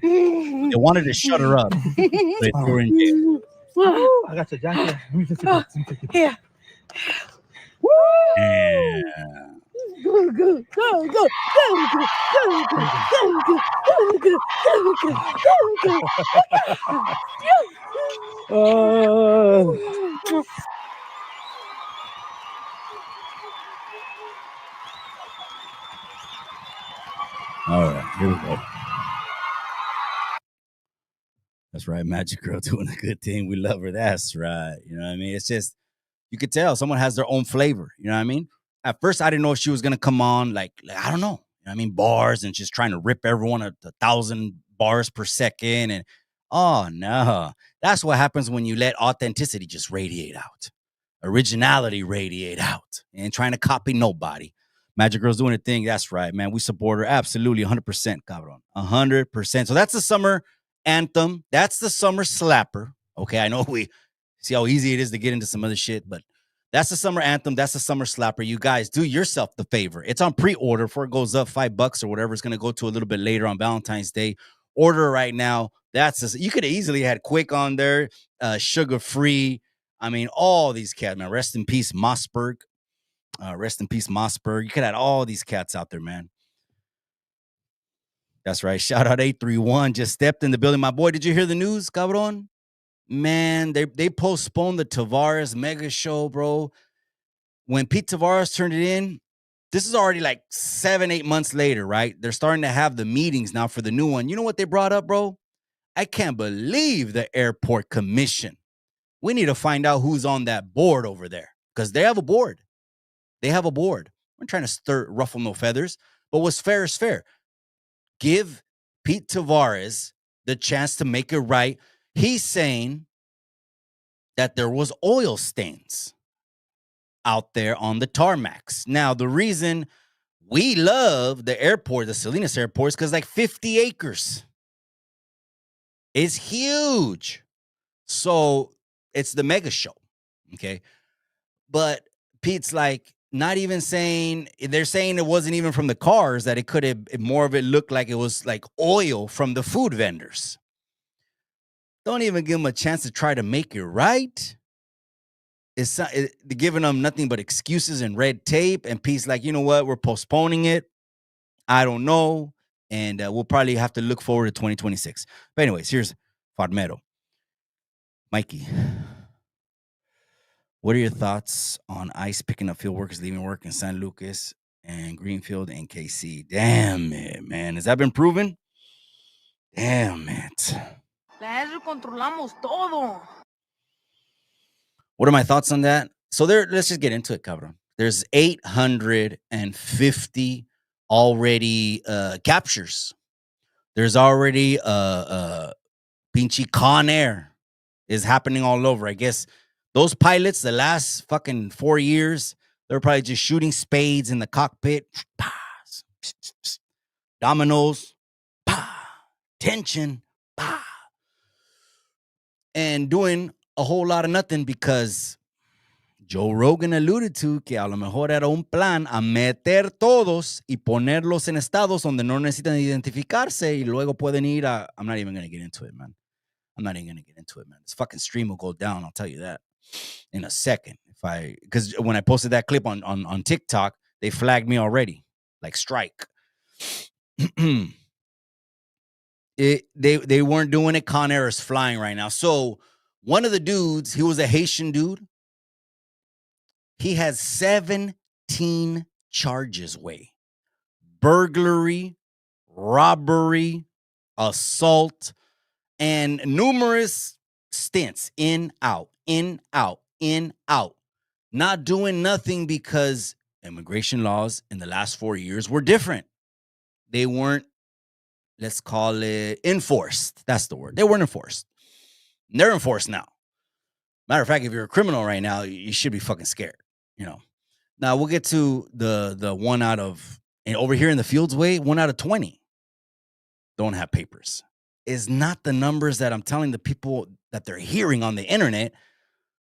They wanted to shut her up. They threw her in jail. I got your jacket. Let me just Here. Yeah. All right, here we go. That's right, Magic Girl doing a good thing. We love her. That's right. You know what I mean? It's just, you could tell someone has their own flavor. You know what I mean? At first, I didn't know if she was going to come on, like, I don't know. You know what I mean? Bars and just trying to rip everyone at 1,000 bars per second. And, oh, no. That's what happens when you let authenticity just radiate out. Originality radiate out. And trying to copy nobody. Magic Girl's doing a thing. That's right, man. We support her. Absolutely. 100%, cabrón. 100%. So that's the summer anthem. That's the summer slapper. Okay, I know we see how easy it is to get into some other shit, but that's the summer anthem. That's the summer slapper. You guys, do yourself the favor. It's on pre-order before it goes up $5 or whatever. It's going to go to a little bit later on Valentine's Day. Order right now. You could have easily had Quick on there, sugar-free. I mean, all these cats, man. Rest in peace, Mossberg. Rest in peace, Mossberg. You could have had all these cats out there, man. That's right. Shout out 831. Just stepped in the building. My boy, did you hear the news, cabron? Man, they postponed the Tavares mega show, bro. When Pete Tavares turned it in, This is already like 7-8 months later, right? They're starting to have the meetings now for the new one. You know what they brought up, bro? I can't believe the airport commission. We need to find out who's on that board over there, because they have a board. They have a board. I'm trying to ruffle no feathers, but what's fair is fair. Give Pete Tavares the chance to make it right. He's saying that there was oil stains out there on the tarmacs. Now, the reason we love the airport, the Salinas airport, is because like 50 acres. It's huge. So it's the mega show. Okay. But Pete's like, not even saying, they're saying it wasn't even from the cars, that it could have, more of it looked like it was like oil from the food vendors. Don't even give them a chance to try to make it right. It's giving them nothing but excuses and red tape. And Pete's like, you know what? We're postponing it. I don't know. And we'll probably have to look forward to 2026. But anyways, here's Farmero. Mikey, what are your thoughts on ICE picking up field workers leaving work in San Lucas and Greenfield and KC? Damn it, man. Has that been proven? Damn it. Controlamos todo. What are my thoughts on that? So let's just get into it, cabrón. There's 850 already captures. There's already pinchy Con Air is happening all over. I guess those pilots, the last fucking 4 years, they're probably just shooting spades in the cockpit. Dominoes. Tension. And doing a whole lot of nothing, because Joe Rogan alluded to que a lo mejor era un plan a meter todos y ponerlos en estados donde no necesitan identificarse y luego pueden ir a... I'm not even going to get into it, man. This fucking stream will go down, I'll tell you that in a second. Because when I posted that clip on TikTok, they flagged me already. Like, strike. They weren't doing it. Con Air is flying right now. So one of the dudes, he was a Haitian dude. He has 17 charges, burglary, robbery, assault, and numerous stints in, out, not doing nothing because immigration laws in the last 4 years were different. They weren't, let's call it, enforced. That's the word. They weren't enforced. They're enforced now. Matter of fact, if you're a criminal right now, you should be fucking scared, you know. Now, we'll get to the one out of, and over here in the Fields way, 1 out of 20 don't have papers. Is not the numbers that I'm telling the people that they're hearing on the internet,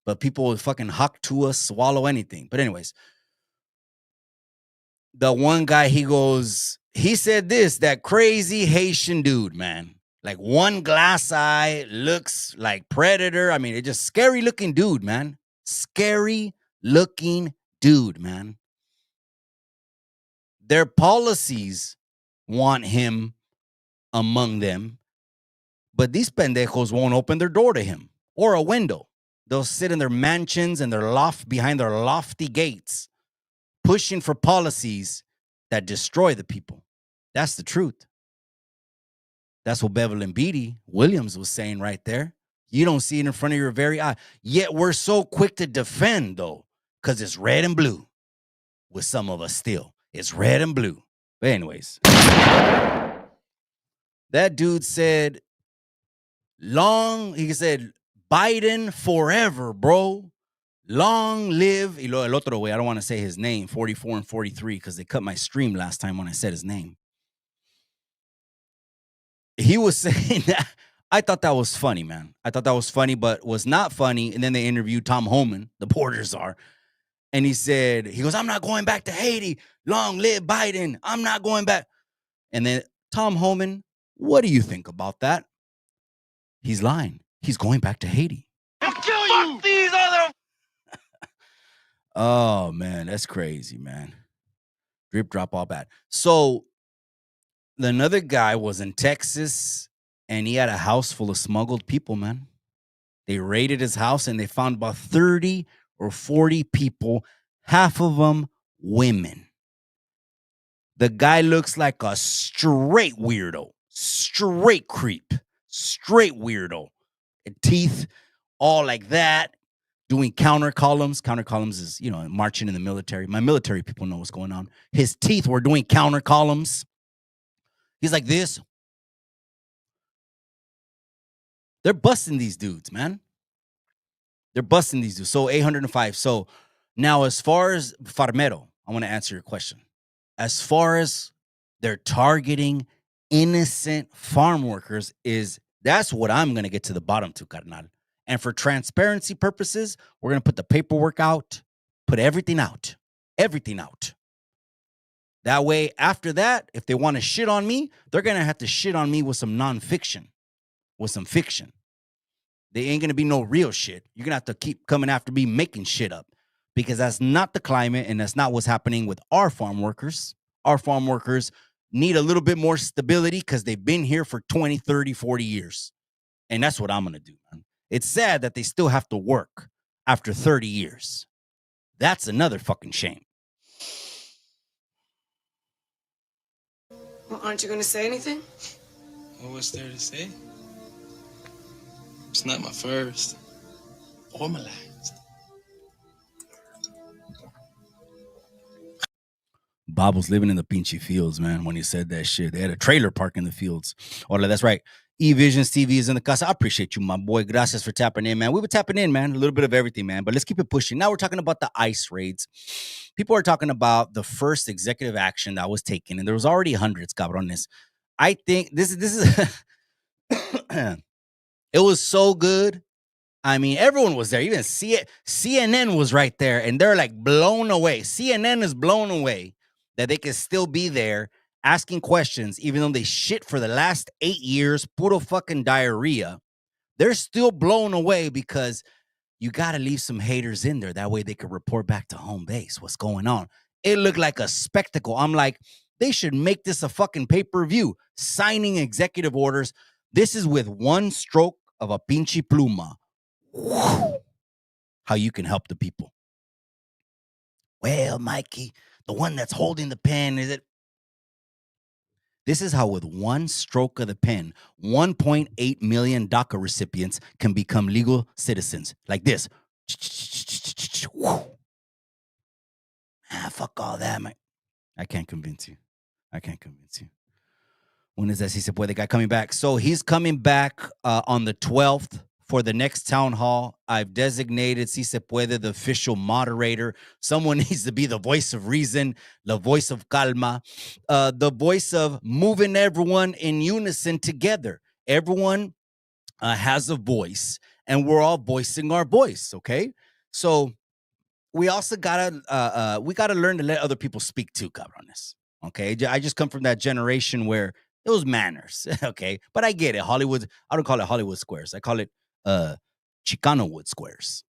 but people will fucking huck to us, swallow anything. But anyways, the one guy, he said this, that crazy Haitian dude, man. Like, one glass eye, looks like Predator. I mean, it's just scary looking dude, man. Scary looking dude, man. Their policies want him among them, but these pendejos won't open their door to him or a window. They'll sit in their mansions and behind their lofty gates, pushing for policies that destroy the people. That's the truth. That's what Beverly Beatty Williams was saying right there. You don't see it in front of your very eye. Yet we're so quick to defend, though, because it's red and blue with some of us still. It's red and blue. But anyways, that dude said, he said, Biden forever, bro. Long live. Y el otro way, I don't want to say his name, 44 and 43, because they cut my stream last time when I said his name. He was saying that. I thought that was funny, man. I thought that was funny, but was not funny. And then they interviewed Tom Homan, the border czar. And he goes, I'm not going back to Haiti. Long live Biden. I'm not going back. And then Tom Homan, what do you think about that? He's lying. He's going back to Haiti. I'll kill you! Fuck these other... Oh, man, that's crazy, man. Drip, drop, all bad. So another guy was in Texas, and he had a house full of smuggled people, man. They raided his house, and they found about 30 or 40 people, half of them women. The guy looks like a straight weirdo, straight creep, straight weirdo. And teeth all like that, doing counter columns. Counter columns is, marching in the military. My military people know what's going on. His teeth were doing counter columns. He's like this. They're busting these dudes, man. They're busting these dudes. So 805. So now, as far as Farmero, I want to answer your question. As far as they're targeting innocent farm workers, that's what I'm going to get to the bottom to, carnal. And for transparency purposes, we're going to put the paperwork out, put everything out. That way, after that, if they want to shit on me, they're going to have to shit on me with some nonfiction, with some fiction. They ain't going to be no real shit. You're going to have to keep coming after me making shit up, because that's not the climate and that's not what's happening with our farm workers. Our farm workers need a little bit more stability because they've been here for 20, 30, 40 years. And that's what I'm going to do, man. It's sad that they still have to work after 30 years. That's another fucking shame. Well, aren't you going to say anything? Well, what's there to say? It's not my first or my last. Bob was living in the pinchy fields, man, when he said that shit. They had a trailer park in the fields. Hola, that's right. E-Visions TV is in the casa. I appreciate you, my boy. Gracias for tapping in, man. We were tapping in, man. A little bit of everything, man. But let's keep it pushing. Now we're talking about the ICE raids. People are talking about the first executive action that was taken, and there was already hundreds, cabrones. I think this is it was so good. I mean, everyone was there. Even CNN was right there, and they're like blown away. CNN is blown away that they can still be there asking questions, even though they shit for the last 8 years, puro fucking diarrhea. They're still blown away because you got to leave some haters in there. That way they can report back to home base what's going on. It looked like a spectacle. I'm like, they should make this a fucking pay-per-view. Signing executive orders. This is with one stroke of a pinche pluma. How you can help the people. Well, Mikey, the one that's holding the pen, is it? This is how, with one stroke of the pen, 1.8 million DACA recipients can become legal citizens. Like this. Fuck all that, man. I can't convince you. When is that Si Se Puede guy coming back? So he's coming back on the 12th for the next town hall. I've designated Si Se Puede the official moderator. Someone needs to be the voice of reason, the voice of calma, the voice of moving everyone in unison together. Everyone has a voice, and we're all voicing our voice, okay? So we also gotta learn to let other people speak too, cabrones. Okay, I just come from that generation where it was manners, okay? But I get it. Hollywood, I don't call it Hollywood squares. I call it Chicano wood squares.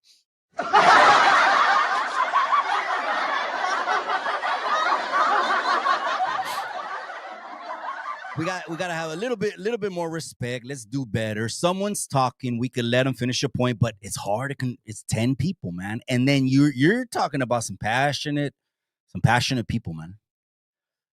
We gotta have a little bit more respect. Let's do better. Someone's talking, we could let them finish a point, but it's hard. It's 10 people, man. And then you're talking about some passionate people, man.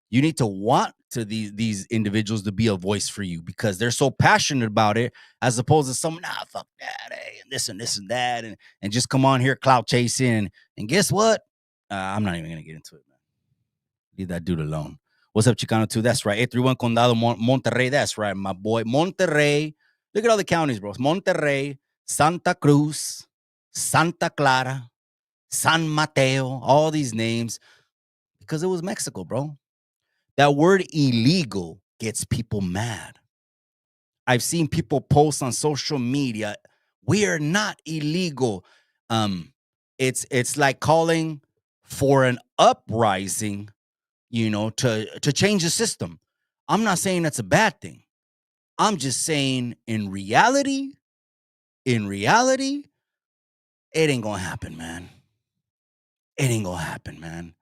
You need to want to these individuals to be a voice for you because they're so passionate about it, as opposed to someone, fuck that, and this and that, and just come on here clout chasing. And guess what? I'm not even gonna get into it, man. Leave that dude alone. What's up, Chicano 2? That's right. 831 Condado, Monterrey. That's right, my boy. Monterrey. Look at all the counties, bro. Monterrey, Santa Cruz, Santa Clara, San Mateo, all these names. Because it was Mexico, bro. That word illegal gets people mad. I've seen people post on social media, we are not illegal. It's like calling for an uprising, to change the system. I'm not saying that's a bad thing. I'm just saying in reality, it ain't gonna happen, man. It ain't gonna happen, man.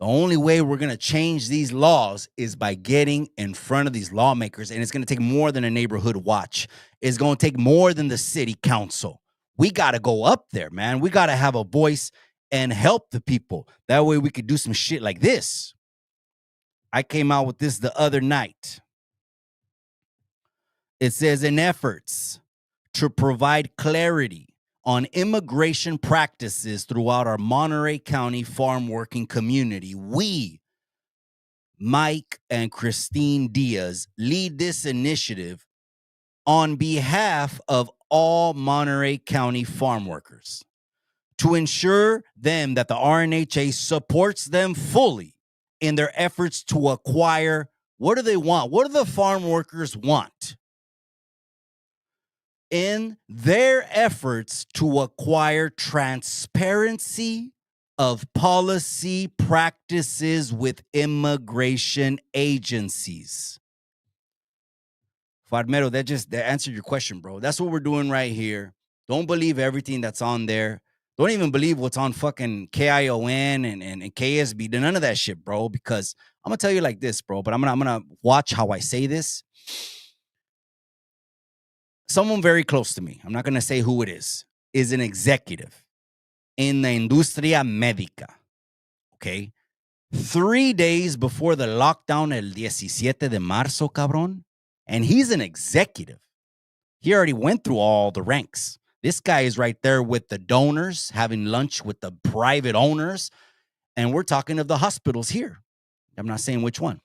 The only way we're going to change these laws is by getting in front of these lawmakers. And it's going to take more than a neighborhood watch. It's going to take more than the city council. We got to go up there, man. We got to have a voice and help the people. That way we could do some shit like this. I came out with this the other night. It says, in efforts to provide clarity on immigration practices throughout our Monterey County farm working community, we, Mike and Christine Diaz, lead this initiative on behalf of all Monterey County farm workers to ensure them that the RNHA supports them fully in their efforts to acquire. What do they want? What do the farm workers want? In their efforts to acquire transparency of policy practices with immigration agencies. Farmero, that answered your question, bro. That's what we're doing right here. Don't believe everything that's on there. Don't even believe what's on fucking KION and KSB. None of that shit, bro, because I'm going to tell you like this, bro, but I'm gonna watch how I say this. Someone very close to me, I'm not going to say who it is an executive in the industria médica, okay? 3 days before the lockdown, el 17 de marzo, cabrón, and he's an executive. He already went through all the ranks. This guy is right there with the donors, having lunch with the private owners, and we're talking of the hospitals here. I'm not saying which one.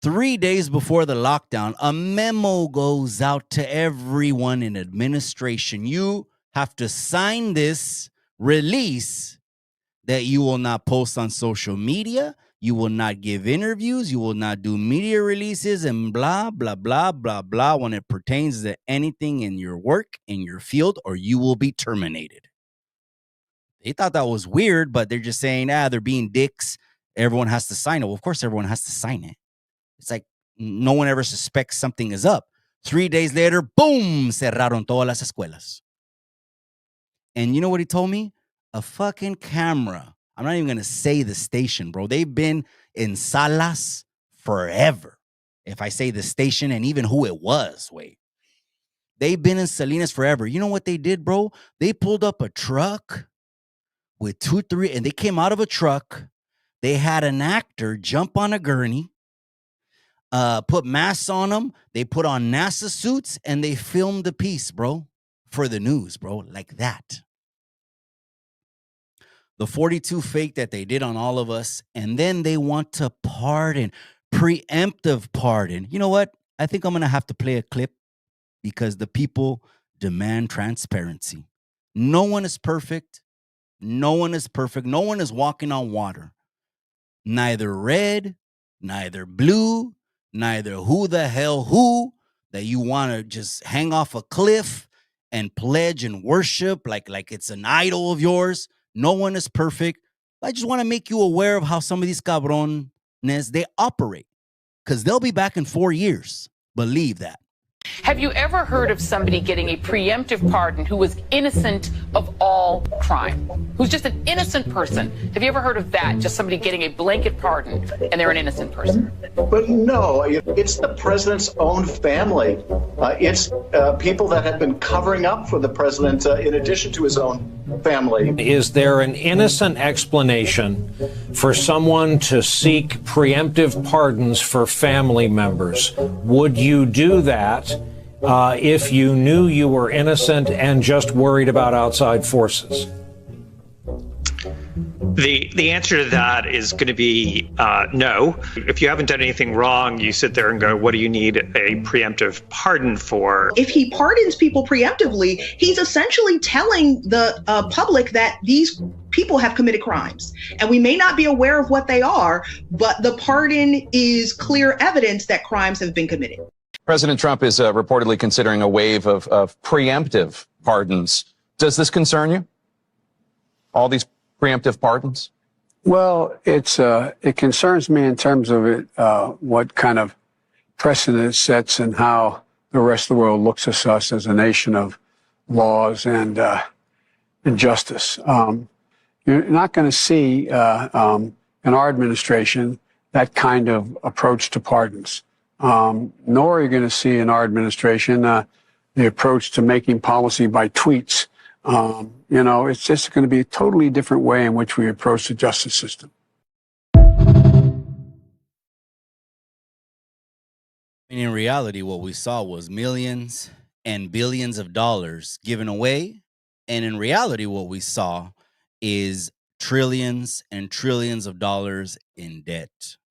3 days before the lockdown, a memo goes out to everyone in administration. You have to sign this release that you will not post on social media, you will not give interviews, you will not do media releases, and blah, blah, blah, blah, blah, when it pertains to anything in your work, in your field, or you will be terminated. They thought that was weird, but they're just saying, they're being dicks. Everyone has to sign it. Well, of course, everyone has to sign it. It's like no one ever suspects something is up. 3 days later, boom, cerraron todas las escuelas. And you know what he told me? A fucking camera. I'm not even going to say the station, bro. They've been in Salas forever. If I say the station and even who it was, wait. They've been in Salinas forever. You know what they did, bro? They pulled up a truck with 2, 3, and they came out of a truck. They had an actor jump on a gurney, put masks on them. They put on NASA suits, and they filmed the piece, bro, for the news, bro, like that. The 42 fake that they did on all of us, and then they want to pardon, preemptive pardon. You know what? I think I'm going to have to play a clip because the people demand transparency. No one is perfect. No one is perfect. No one is walking on water. Neither red, neither blue, neither who the hell who that you want to just hang off a cliff and pledge and worship like it's an idol of yours. No one is perfect. I just want to make you aware of how some of these cabrones, they operate. Because they'll be back in 4 years. Believe that. Have you ever heard of somebody getting a preemptive pardon who was innocent of all crime? Who's just an innocent person? Have you ever heard of that? Just somebody getting a blanket pardon and they're an innocent person? But no, it's the president's own family. It's people that have been covering up for the president in addition to his own family. Is there an innocent explanation for someone to seek preemptive pardons for family members? Would you do that if you knew you were innocent and just worried about outside forces? The answer to that is going to be no. If you haven't done anything wrong, you sit there and go, what do you need a preemptive pardon for? If he pardons people preemptively, he's essentially telling the public that these people have committed crimes. And we may not be aware of what they are, but the pardon is clear evidence that crimes have been committed. President Trump is reportedly considering a wave of preemptive pardons. Does this concern you? All these preemptive pardons? Well, it concerns me in terms of what kind of precedent it sets and how the rest of the world looks at us as a nation of laws and justice. You're not going to see in our administration that kind of approach to pardons, nor are you going to see in our administration the approach to making policy by tweets. It's just going to be a totally different way in which we approach the justice system. And in reality, what we saw was millions and billions of dollars given away. And in reality, what we saw is trillions and trillions of dollars in debt.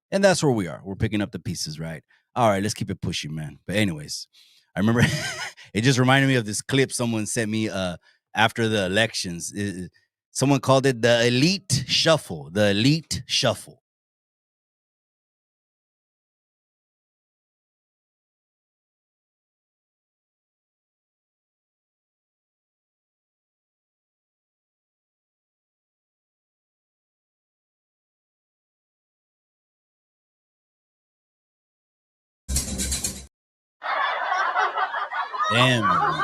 And that's where we are. We're picking up the pieces, right? All right, let's keep it pushing, man. But anyways, I remember it just reminded me of this clip someone sent me after the elections. Someone called it the elite shuffle. The elite shuffle. Damn. Man.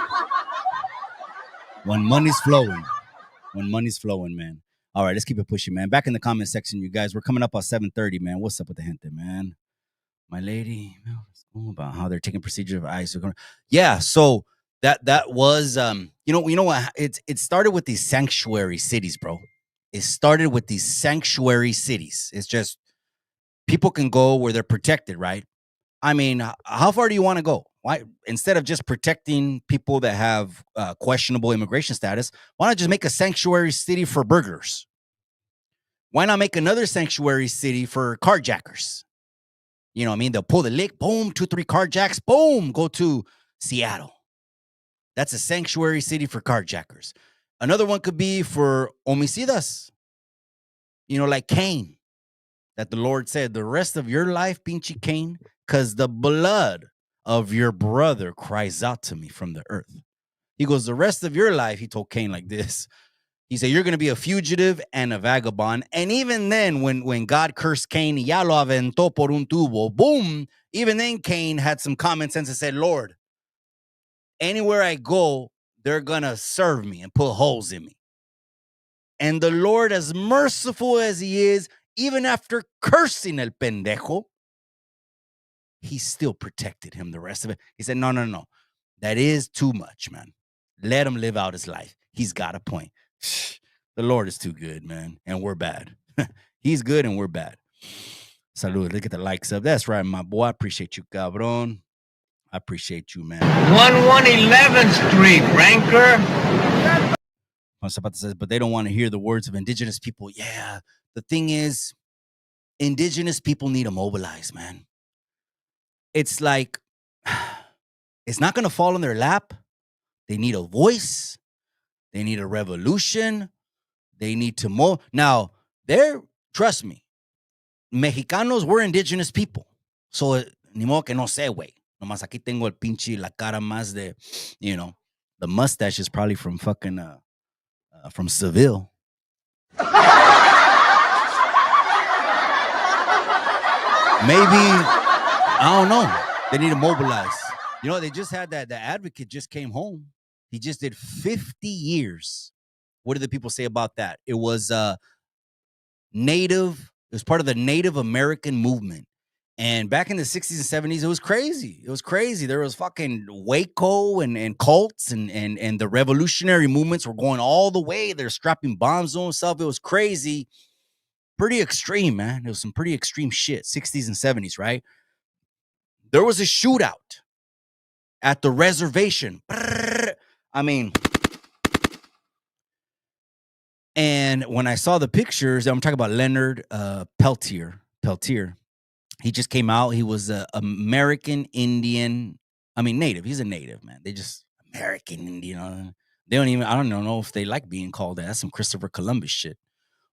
When money's flowing. When money's flowing, man. All right, let's keep it pushing, man. Back in the comment section, you guys. We're coming up on 7:30, man. What's up with the gente, man? My lady, about how they're taking procedure of ice. Yeah, so that was you know what? It started with these sanctuary cities, bro. It started with these sanctuary cities. It's just people can go where they're protected, right? I mean, how far do you want to go? Why, instead of just protecting people that have questionable immigration status, why not just make a sanctuary city for burglars? Why not make another sanctuary city for carjackers? You know what I mean? They'll pull the lick, boom, 2-3 carjacks, boom, go to Seattle. That's a sanctuary city for carjackers. Another one could be for homicidas. You know, like Cain, that the Lord said, the rest of your life, pinche Cain, because the blood of your brother cries out to me from the earth. He goes, the rest of your life, he told Cain like this. He said, you're going to be a fugitive and a vagabond. And even then, when God cursed Cain, ya lo aventó por un tubo, boom, even then Cain had some common sense and said, Lord, anywhere I go, they're going to serve me and put holes in me. And the Lord, as merciful as he is, even after cursing el pendejo, he still protected him the rest of it. He said, no. That is too much, man. Let him live out his life. He's got a point. The Lord is too good, man. And we're bad. He's good and we're bad. Salud. Look at the likes up. That's right, my boy. I appreciate you, cabron. I appreciate you, man. 1111th Street, Ranker. Zapata says, but they don't want to hear the words of indigenous people. Yeah. The thing is, indigenous people need to mobilize, man. It's like, it's not going to fall in their lap. They need a voice. They need a revolution. They need to Now, trust me, Mexicanos, we're indigenous people. So, ni modo que no sé, güey. Nomás aquí tengo el pinche, la cara más de, you know, the mustache is probably from fucking, from Seville. Maybe, I don't know. They need to mobilize. You know, they just had the advocate just came home. He just did 50 years. What did the people say about that? It was Native. It was part of the Native American movement. And back in the 60s and 70s, it was crazy. It was crazy. There was fucking Waco and cults and the revolutionary movements were going all the way. They're strapping bombs on themselves. It was crazy. Pretty extreme, man. It was some pretty extreme shit. 60s and 70s, right? There was a shootout at the reservation. I mean, and when I saw the pictures, I'm talking about Leonard Peltier. He just came out. He was an American Indian. I mean, native. He's a native, man. They just American Indian. They don't even, I don't know if they like being called that. That's some Christopher Columbus shit.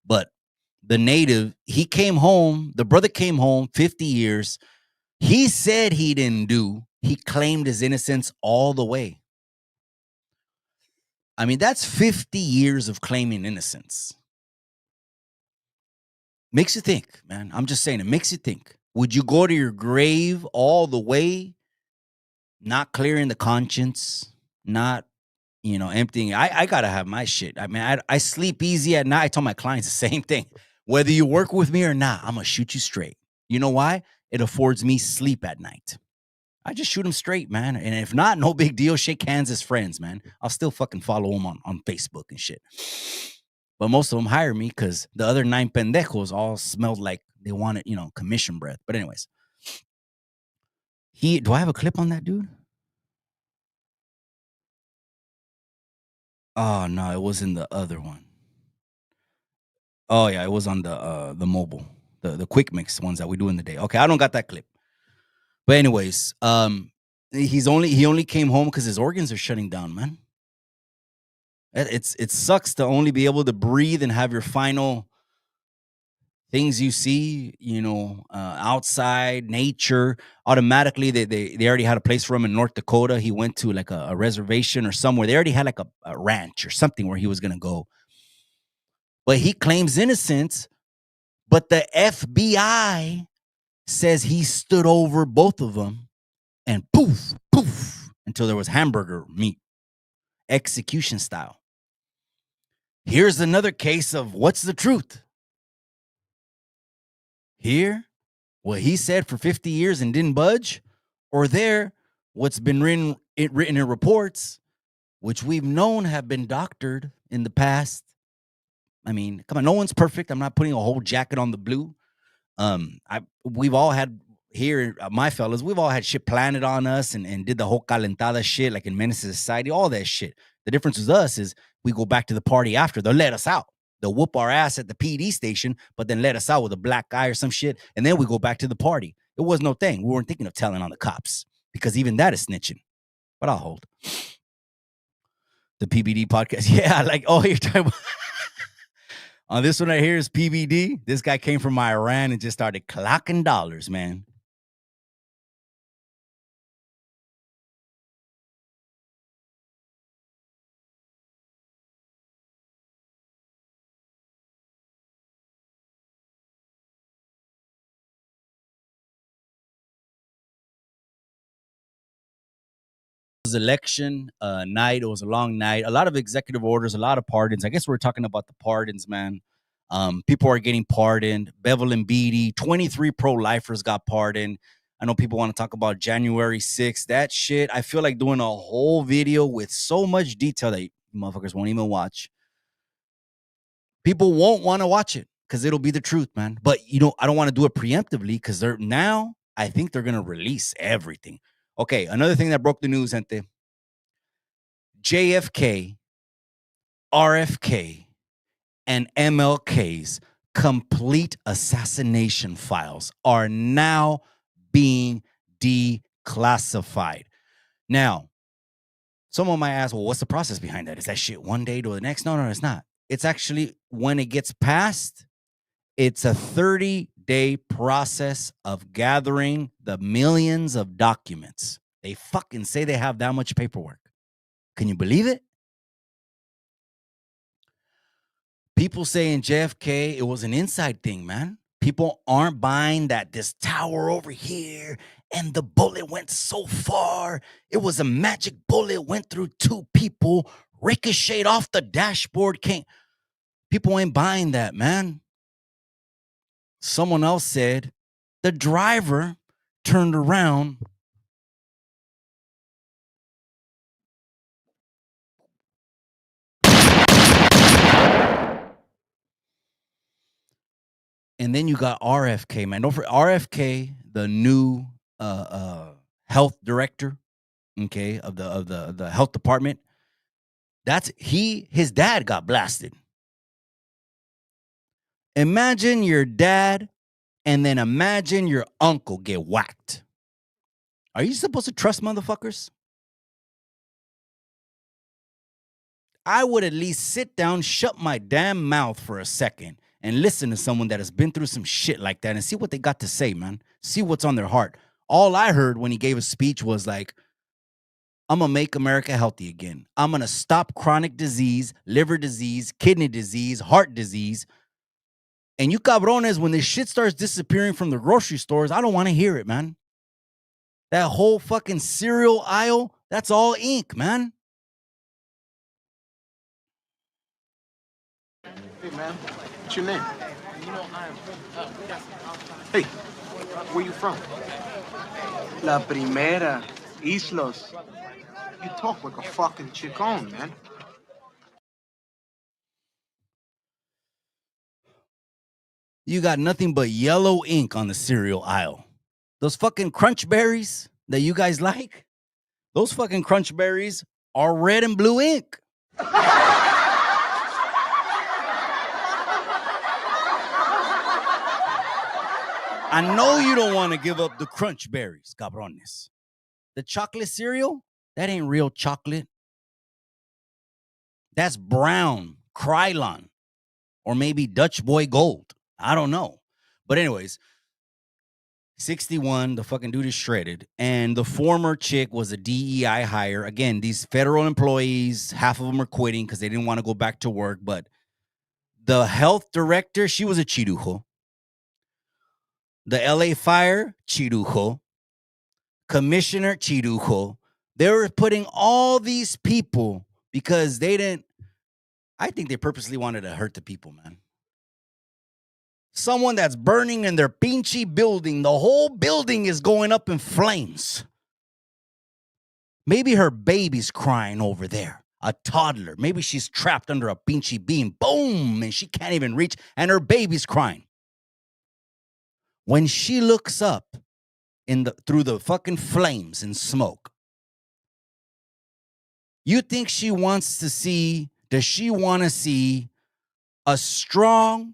But the native, he came home. The brother came home 50 years. He said he didn't do. He claimed his innocence all the way. I mean, that's 50 years of claiming innocence. Makes you think, man. I'm just saying, it makes you think. Would you go to your grave all the way, not clearing the conscience, not, emptying? I got to have my shit. I mean, I sleep easy at night. I tell my clients the same thing. Whether you work with me or not, I'm going to shoot you straight. You know why? It affords me sleep at night. I just shoot them straight, man. And if not, no big deal. Shake hands as friends, man. I'll still fucking follow them on Facebook and shit. But most of them hire me because the other 9 pendejos all smelled like they wanted, commission breath. But anyways, Do I have a clip on that dude? Oh no, it was in the other one. Oh yeah, it was on the mobile, the quick mix ones that we do in the day. Okay, I don't got that clip. But anyways, he only came home because his organs are shutting down, man. It sucks to only be able to breathe and have your final things you see, outside nature. Automatically, they already had a place for him in North Dakota. He went to like a reservation or somewhere. They already had like a ranch or something where he was gonna go. But he claims innocence. But the FBI says he stood over both of them and poof, poof, until there was hamburger meat, execution style. Here's another case of what's the truth. Here, what he said for 50 years and didn't budge, or there, what's been written in reports, which we've known have been doctored in the past. I mean, come on, no one's perfect. I'm not putting a whole jacket on the blue. We've all had here, my fellas, we've all had shit planted on us and did the whole calentada shit, like in Menace to Society, all that shit. The difference with us is we go back to the party after. They'll let us out. They'll whoop our ass at the PD station, but then let us out with a black eye or some shit, and then we go back to the party. It was no thing. We weren't thinking of telling on the cops because even that is snitching. But I'll hold. The PBD podcast. Yeah, like, oh, you're talking about... On this one right here is PBD. This guy came from Iran and just started clocking dollars, man. Election night. It was a long night. A lot of executive orders, a lot of pardons. I guess we're talking about the pardons, man. People are getting pardoned. Bevel and Beatty, 23 pro-lifers got pardoned. I know people want to talk about January 6th. That shit, I feel like doing a whole video with so much detail that you motherfuckers won't even watch. People won't want to watch it because it'll be the truth, man. But, I don't want to do it preemptively because I think they're going to release everything. Okay, another thing that broke the news, gente. JFK, RFK, and MLK's complete assassination files are now being declassified. Now, someone might ask, well, what's the process behind that? Is that shit one day to the next? No, it's not. It's actually, when it gets passed, it's a 30-day process of gathering the millions of documents. They fucking say they have that much paperwork. Can you believe it? People say in JFK, it was an inside thing, man. People aren't buying that this tower over here and the bullet went so far. It was a magic bullet, went through two people, ricocheted off the dashboard. People ain't buying that, man. Someone else said the driver turned around and then you got RFK, man. Don't forget RFK, the new health director, okay, of the health department. His dad got blasted. Imagine your dad, and then imagine your uncle get whacked. Are you supposed to trust motherfuckers? I would at least sit down, shut my damn mouth for a second, and listen to someone that has been through some shit like that and see what they got to say, man. See what's on their heart. All I heard when he gave a speech was like, I'm going to make America healthy again. I'm going to stop chronic disease, liver disease, kidney disease, heart disease. And you cabrones, when this shit starts disappearing from the grocery stores, I don't want to hear it, man. That whole fucking cereal aisle, that's all ink, man. Hey, man, what's your name? Hey, where you from? La Primera, Islos. You talk like a fucking Chicano, man. You got nothing but yellow ink on the cereal aisle. Those fucking crunch berries, that you guys like, those fucking crunch berries are red and blue ink. I know you don't want to give up the crunch berries, cabrones. The chocolate cereal, that ain't real chocolate. That's brown, Krylon, or maybe Dutch Boy Gold. I don't know. But anyways, 61, the fucking dude is shredded. And the former chick was a DEI hire. Again, these federal employees, half of them are quitting because they didn't want to go back to work. But the health director, she was a chirujo. The LA Fire, chirujo. Commissioner, chirujo. They were putting all these people because they didn't, I think they purposely wanted to hurt the people, man. Someone that's burning in their pinchy building. The whole building is going up in flames. Maybe her baby's crying over there. A toddler. Maybe she's trapped under a pinchy beam. Boom! And she can't even reach. And her baby's crying. When she looks up through the fucking flames and smoke, you think she wants to see, does she want to see a strong,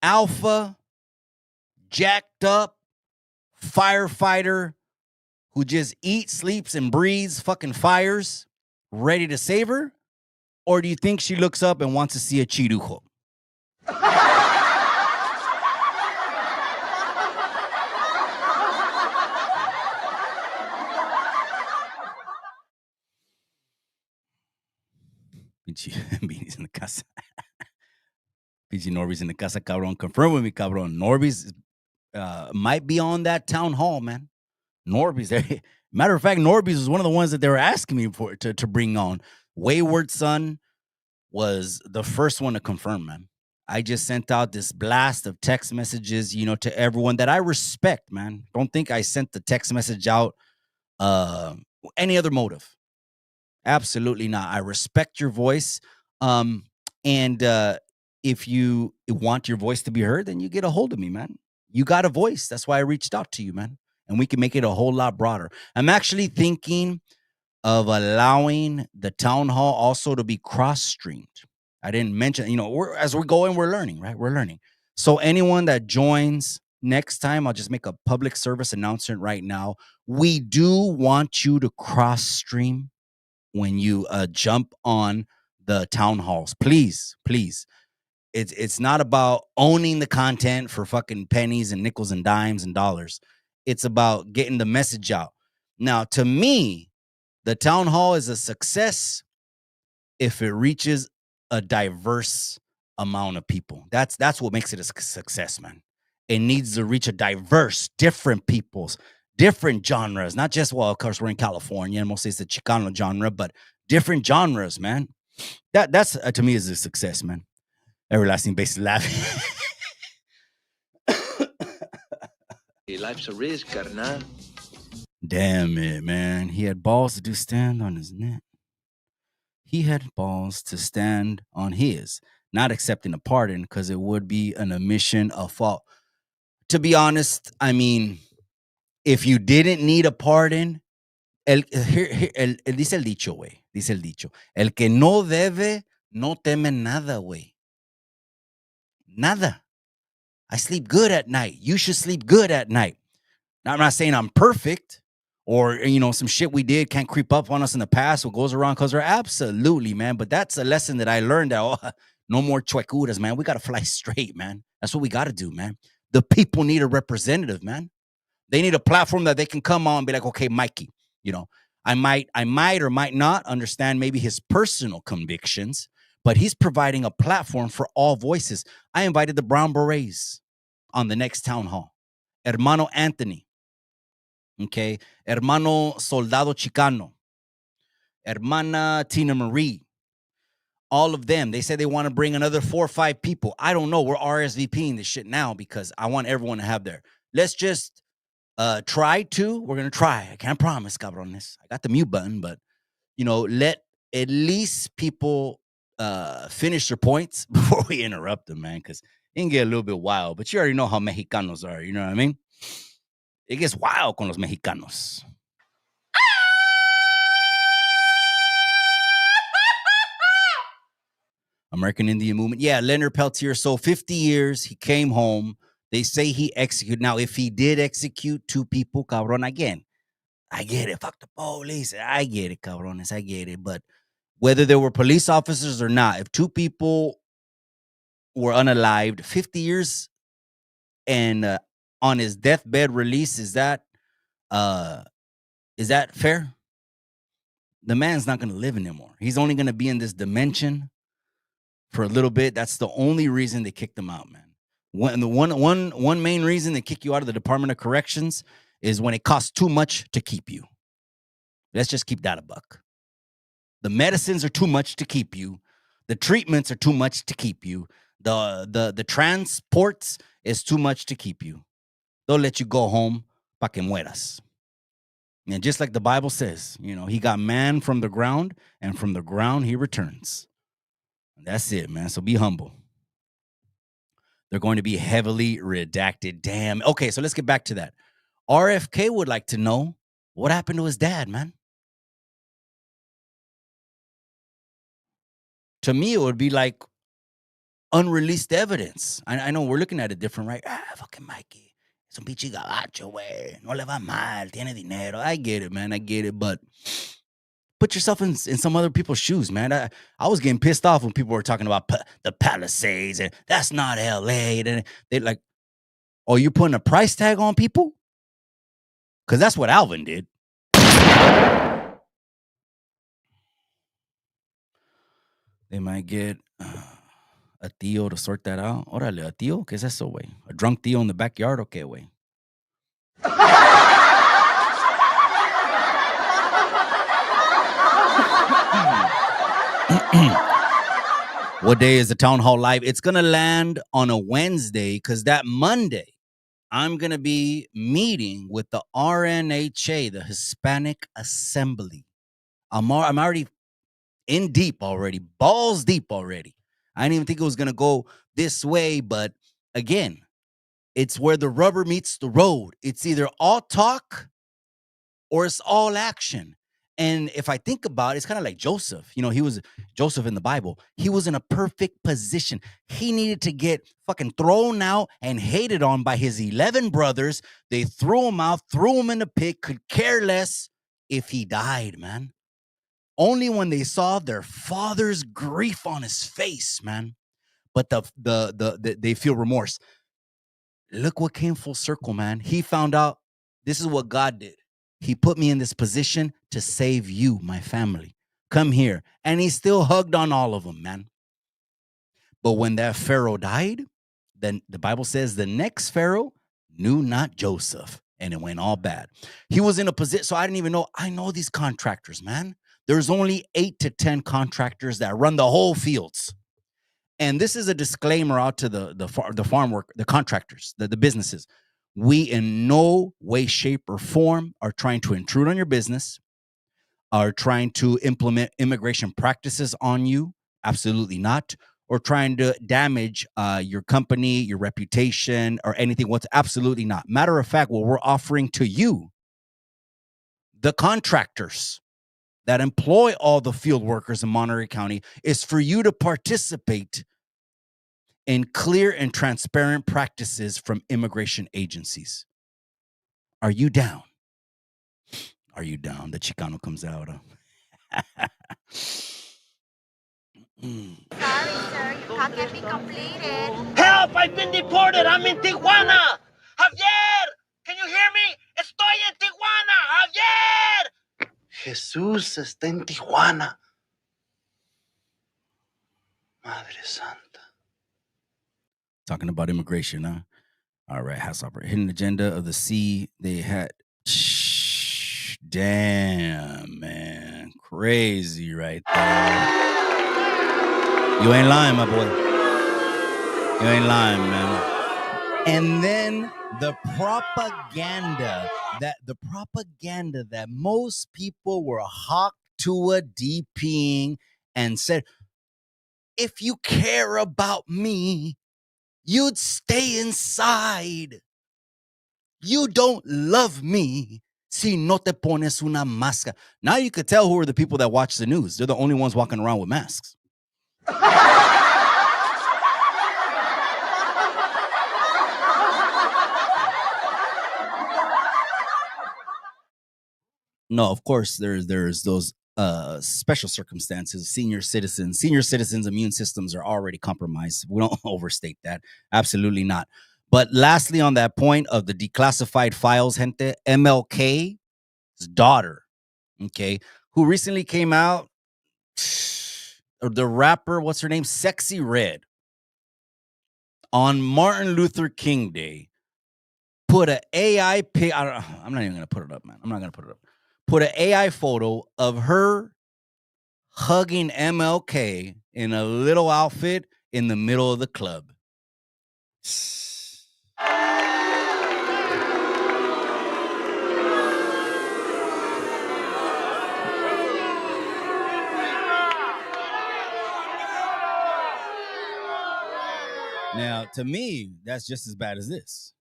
alpha, jacked up firefighter who just eats, sleeps, and breathes fucking fires, ready to save her? Or do you think she looks up and wants to see a chirujo? Pinche Beanie's in the casa. Pinche Norby's in the casa, cabrón. Confirm with me, cabrón. Norby's might be on that town hall, man. Norby's there. Matter of fact, Norby's was one of the ones that they were asking me for to bring on. Wayward Son was the first one to confirm, man. I just sent out this blast of text messages, to everyone that I respect, man. Don't think I sent the text message out any other motive. Absolutely not. I respect your voice. And if you want your voice to be heard, then you get a hold of me, man. You got a voice. That's why I reached out to you, man. And we can make it a whole lot broader. I'm actually thinking of allowing the town hall also to be cross-streamed. I didn't mention, as we're going, we're learning, right? We're learning. So anyone that joins next time, I'll just make a public service announcement right now. We do want you to cross-stream when you jump on the town halls. Please, please. It's not about owning the content for fucking pennies and nickels and dimes and dollars. It's about getting the message out. Now, to me, the town hall is a success if it reaches a diverse amount of people. That's what makes it a success, man. It needs to reach a diverse, different peoples, different genres. Not just, well, of course, we're in California, and mostly it's the Chicano genre, but different genres, man. That's to me is a success, man. Everlasting bass laughing. Life's a risk, carnal. Damn it, man. He had balls to do stand on his neck. He had balls to stand on his, not accepting a pardon because it would be an admission of fault. To be honest, I mean, if you didn't need a pardon, dice el dicho, güey. Dice el dicho. El que no debe, no teme nada, güey. Nada. I sleep good at night. You should sleep good at night. Now, I'm not saying I'm perfect or, some shit we did can't creep up on us in the past. What goes around comes around. Absolutely, man. But that's a lesson that I learned that, no more chuecuras, man. We got to fly straight, man. That's what we got to do, man. The people need a representative, man. They need a platform that they can come on and be like, okay, Mikey, I might or might not understand maybe his personal convictions, but he's providing a platform for all voices. I invited the Brown Berets on the next town hall. Hermano Anthony. Okay. Hermano Soldado Chicano. Hermana Tina Marie. All of them. They said they want to bring another 4 or 5 people. I don't know. We're RSVPing this shit now because I want everyone to have their. Let's just try to. We're going to try. I can't promise, cabrones. I got the mute button, but, let at least people finish their points before we interrupt them, man, because it can get a little bit wild. But you already know how Mexicanos are. You know what I mean? It gets wild con los mexicanos. American Indian Movement. Yeah, Leonard Peltier. So 50 years, he came home. They say he executed. Now, if he did execute 2 people, cabron, again, I get it. Fuck the police. I get it, cabrones. I get it. But whether they were police officers or not, if 2 people were unalived, 50 years and on his deathbed release, is that fair? The man's not going to live anymore. He's only going to be in this dimension for a little bit. That's the only reason they kicked him out, man. One main reason they kick you out of the Department of Corrections is when it costs too much to keep you. Let's just keep that a buck. The medicines are too much to keep you. The treatments are too much to keep you. The transports is too much to keep you. They'll let you go home pa que mueras. And just like the Bible says, he got man from the ground, and from the ground he returns. That's it, man. So be humble. They're going to be heavily redacted. Damn. Okay, so let's get back to that. RFK would like to know what happened to his dad, man. To me, it would be like unreleased evidence. I know we're looking at it different, right? Fucking Mikey. Es un pinche gabacho, güey. No le va mal. Tiene dinero. I get it, man. I get it. But put yourself in some other people's shoes, man. I was getting pissed off when people were talking about the Palisades and that's not LA. And they're like, oh, you're putting a price tag on people? Because that's what Alvin did. They might get a tío to sort that out. Órale, a tío? ¿Qué es eso, güey? A drunk tío in the backyard? Okay, güey. What day is the town hall live? It's going to land on a Wednesday because that Monday, I'm going to be meeting with the RNHA, the Hispanic Assembly. I'm already in deep already, balls deep already. I didn't even think it was going to go this way, but again, it's where the rubber meets the road. It's either all talk or it's all action. And if I think about it, it's kind of like Joseph. He was Joseph in the Bible. He was in a perfect position. He needed to get fucking thrown out and hated on by his 11 brothers. They threw him out, threw him in the pit, could care less if he died, man. Only when they saw their father's grief on his face, man. But they feel remorse. Look what came full circle, man. He found out this is what God did. He put me in this position to save you, my family. Come here. And he still hugged on all of them, man. But when that Pharaoh died, then the Bible says the next Pharaoh knew not Joseph. And it went all bad. He was in a position, so I didn't even know. I know these contractors, man. There's only 8 to 10 contractors that run the whole fields. And this is a disclaimer out to the farm work, the contractors, the businesses. We in no way, shape, or form are trying to intrude on your business, are trying to implement immigration practices on you. Absolutely not. Or trying to damage your company, your reputation, or anything. What's absolutely not. Matter of fact, what we're offering to you, the contractors that employ all the field workers in Monterey County, is for you to participate in clear and transparent practices from immigration agencies. Are you down? Are you down? The Chicano comes out. Sorry, sir, your call can't be completed. Help! I've been deported. I'm in Tijuana. Javier, can you hear me? Estoy en Tijuana. Javier. Jesús está en Tijuana. Madre Santa. Talking about immigration, huh? All right, Hasselhoff. Hidden agenda of the sea. They had. Damn, man. Crazy right there. You ain't lying, my boy. You ain't lying, man. And then the propaganda that most people were hawked to a DPing and said, if you care about me, you'd stay inside. You don't love me si no te pones una máscara. Now you could tell who are the people that watch the news. They're the only ones walking around with masks. No, of course there's those special circumstances. Senior citizens' immune systems are already compromised. We don't overstate that. Absolutely not. But lastly, on that point of the declassified files, gente, MLK's daughter, okay, who recently came out, the rapper, what's her name? Sexy Red, on Martin Luther King Day, put an AI pic. I'm not even gonna put it up, man. I'm not gonna put it up. Put an AI photo of her hugging MLK in a little outfit in the middle of the club. Now, to me, that's just as bad as this.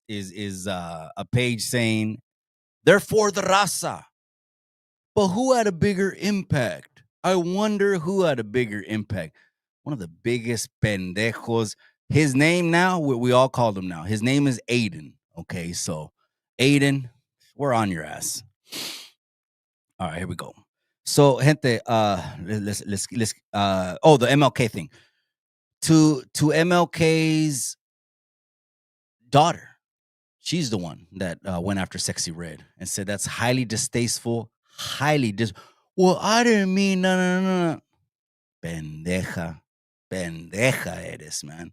Is a page saying they're for the raza. But who had a bigger impact? I wonder who had a bigger impact. One of the biggest pendejos. His name now, we all called him now. His name is Aiden. Okay, so Aiden, we're on your ass. All right, here we go. So, gente, let's the MLK thing. To MLK's daughter. She's the one that went after Sexy Red and said that's highly distasteful, well, I didn't mean no. Pendeja eres, man.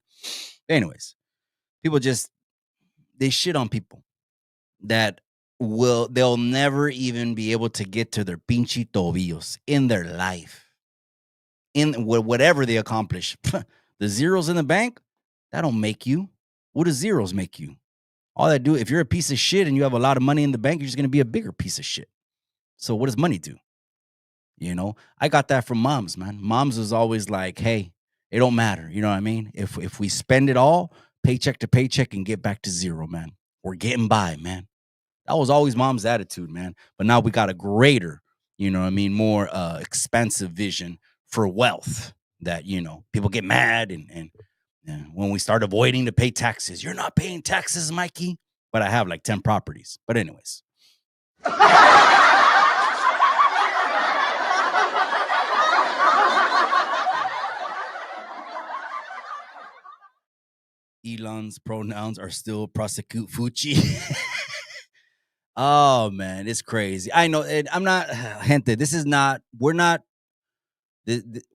Anyways, people they shit on people that they'll never even be able to get to their pinche tobillos in their life. In whatever they accomplish. The zeros in the bank, that don't make you. What do zeros make you? All that do, if you're a piece of shit and you have a lot of money in the bank, you're just going to be a bigger piece of shit. So what does money do? You know, I got that from moms, man. Moms was always like, hey, it don't matter. You know what I mean? If we spend it all, paycheck to paycheck, and get back to zero, man. We're getting by, man. That was always mom's attitude, man. But now we got a greater, you know what I mean, more expansive vision for wealth that, you know, people get mad and when we start avoiding to pay taxes. You're not paying taxes, Mikey. But I have like 10 properties. But anyways. Elon's pronouns are still prosecute Fuchi. Oh, man, it's crazy. I know. I'm not, gente,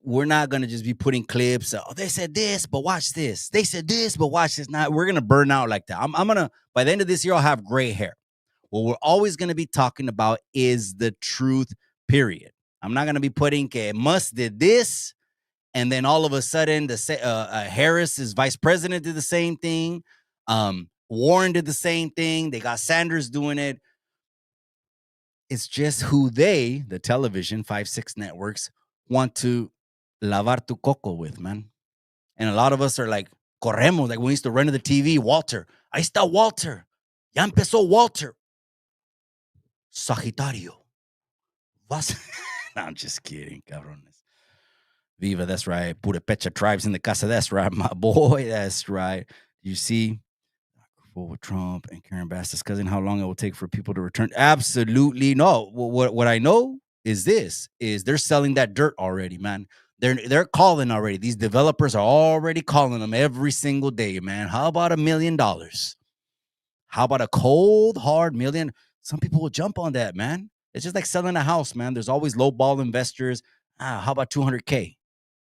we're not going to just be putting clips. Oh, they said this, but watch this. They said this, but watch this. We're going to burn out like that. I'm going to, by the end of this year, I'll have gray hair. What we're always going to be talking about is the truth, period. I'm not going to be putting que Musk did this, and then all of a sudden, Harris's vice president did the same thing. Warren did the same thing. They got Sanders doing it. It's just who they, the television, 5-6 networks, want to lavar tu coco with, man. And a lot of us are like, corremos, like we used to run to the TV, Walter. Ahí está Walter. Ya empezó Walter. Sagitario. Vas. No, I'm just kidding, cabrones. Viva, that's right. Purepecha tribes in the casa, that's right, my boy. That's right. You see, with Trump and Karen Bass discussing how long it will take for people to return. Absolutely no. What I know is they're selling that dirt already, man. They're calling already. These developers are already calling them every single day, man. How about $1 million? How about a cold, hard million? Some people will jump on that, man. It's just like selling a house, man. There's always lowball investors. How about $200K?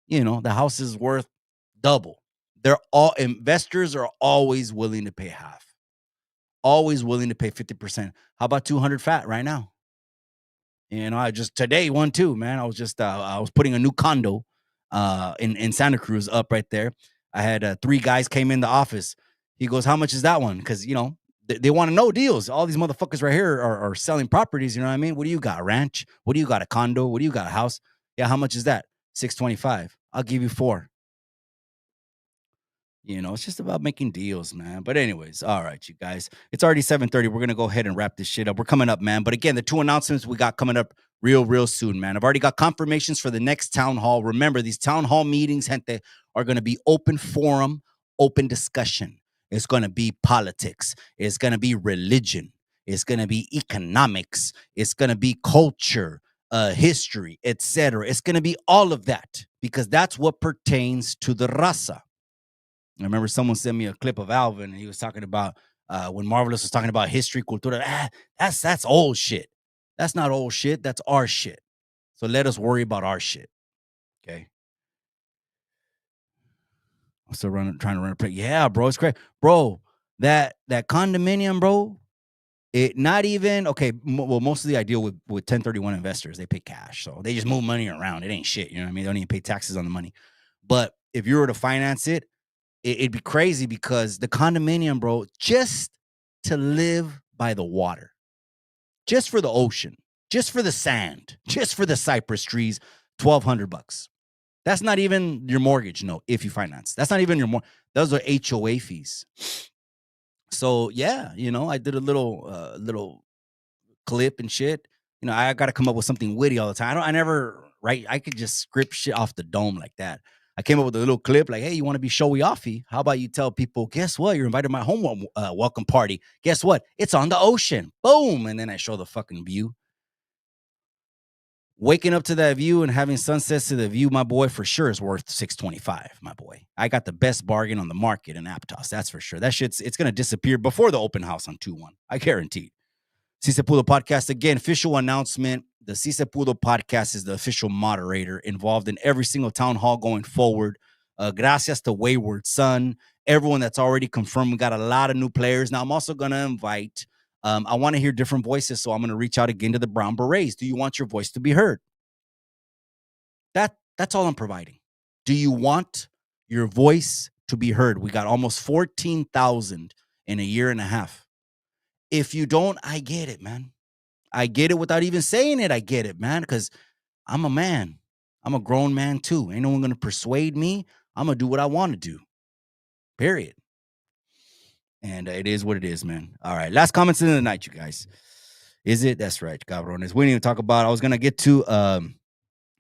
You know, the house is worth double. Investors are always willing to pay half. Always willing to pay 50%. How about 200 fat right now? You know, I just today one too, man. I was just I was putting a new condo in Santa Cruz up right there. I had 3 guys came in the office. He goes, "How much is that one?" Because you know they want to know deals. All these motherfuckers right here are selling properties. You know what I mean? What do you got? A ranch? What do you got? A condo? What do you got? A house? Yeah, how much is that? $625. I'll give you 4. It's just about making deals, man. But anyways, all right, you guys. It's already 7:30. We're gonna go ahead and wrap this shit up. We're coming up, man. But again, the 2 announcements we got coming up real soon, man. I've already got confirmations for the next town hall. Remember, these town hall meetings, gente, are gonna be open forum, open discussion. It's gonna be politics. It's gonna be religion. It's gonna be economics. It's gonna be culture, history, etc. It's gonna be all of that because that's what pertains to the raza. I remember someone sent me a clip of Alvin, and he was talking about when Marvelous was talking about history, cultura. That's old shit. That's not old shit. That's our shit. So let us worry about our shit. Okay. I'm still trying to run a play. Yeah, bro, it's great, bro. That condominium, bro. It not even okay. Well, mostly I deal with 1031 investors. They pay cash, so they just move money around. It ain't shit. You know what I mean? They don't even pay taxes on the money. But if you were to finance it, it'd be crazy because the condominium, bro, just to live by the water, just for the ocean, just for the sand, just for the cypress trees, $1,200. That's not even your mortgage, no, if you finance. That's not even your those are HOA fees. So yeah, I did a little clip and shit. I got to come up with something witty all the time. I never write. I could just script shit off the dome like that. I came up with a little clip like, hey, you want to be showy offy? How about you tell people, guess what? You're invited to my home welcome party. Guess what? It's on the ocean. Boom. And then I show the fucking view. Waking up to that view and having sunsets to the view, my boy, for sure is worth $625, my boy. I got the best bargain on the market in Aptos. That's for sure. That shit's it's going to disappear before the open house on 2-1. I guarantee. Si Se Pudo podcast, again, official announcement. The Si Se Pudo podcast is the official moderator involved in every single town hall going forward. Gracias to Wayward Son, everyone that's already confirmed. We got a lot of new players. Now, I'm also going to invite, I want to hear different voices, so I'm going to reach out again to the Brown Berets. Do you want your voice to be heard? That's all I'm providing. Do you want your voice to be heard? We got almost 14,000 in a year and a half. If you don't, I get it, man. I get it without even saying it. I get it, man, because I'm a man. I'm a grown man, too. Ain't no one going to persuade me. I'm going to do what I want to do, period. And it is what it is, man. All right, last comments of the night, you guys. Is it? That's right, cabrones. We didn't even talk about, I was going to get to,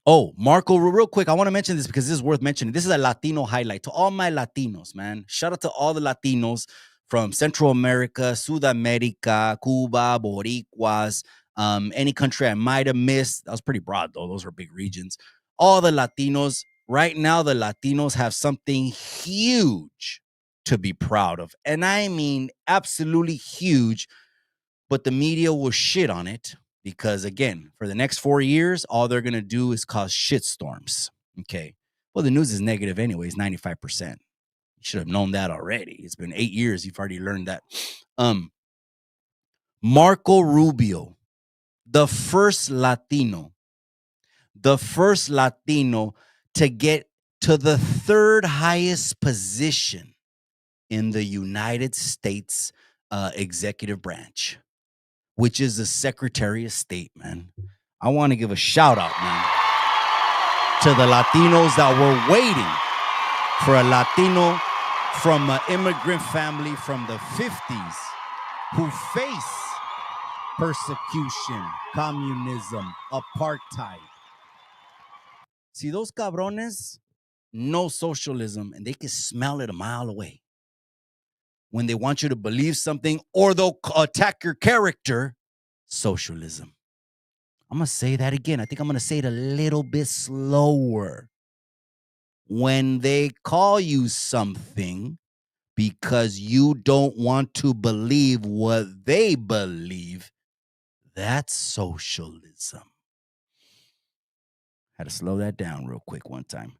Marco, real quick. I want to mention this because this is worth mentioning. This is a Latino highlight to all my Latinos, man. Shout out to all the Latinos from Central America, South America, Cuba, Boricuas, any country I might have missed. That was pretty broad, though. Those are big regions. All the Latinos. Right now, the Latinos have something huge to be proud of. And I mean absolutely huge, but the media will shit on it because, again, for the next 4 years, all they're going to do is cause shitstorms. Okay. Well, the news is negative anyways, 95%. You should have known that already. It's been 8 years. You've already learned that. Marco Rubio, the first Latino to get to the third highest position in the United States executive branch, which is the Secretary of State, man. I want to give a shout out, man, to the Latinos that were waiting for a Latino from an immigrant family from the 50s who face persecution, communism, apartheid. See, those cabrones know socialism, and they can smell it a mile away. When they want you to believe something or they'll attack your character, socialism. I'm going to say that again. I think I'm going to say it a little bit slower. When they call you something because you don't want to believe what they believe, that's socialism. Had to slow that down real quick one time.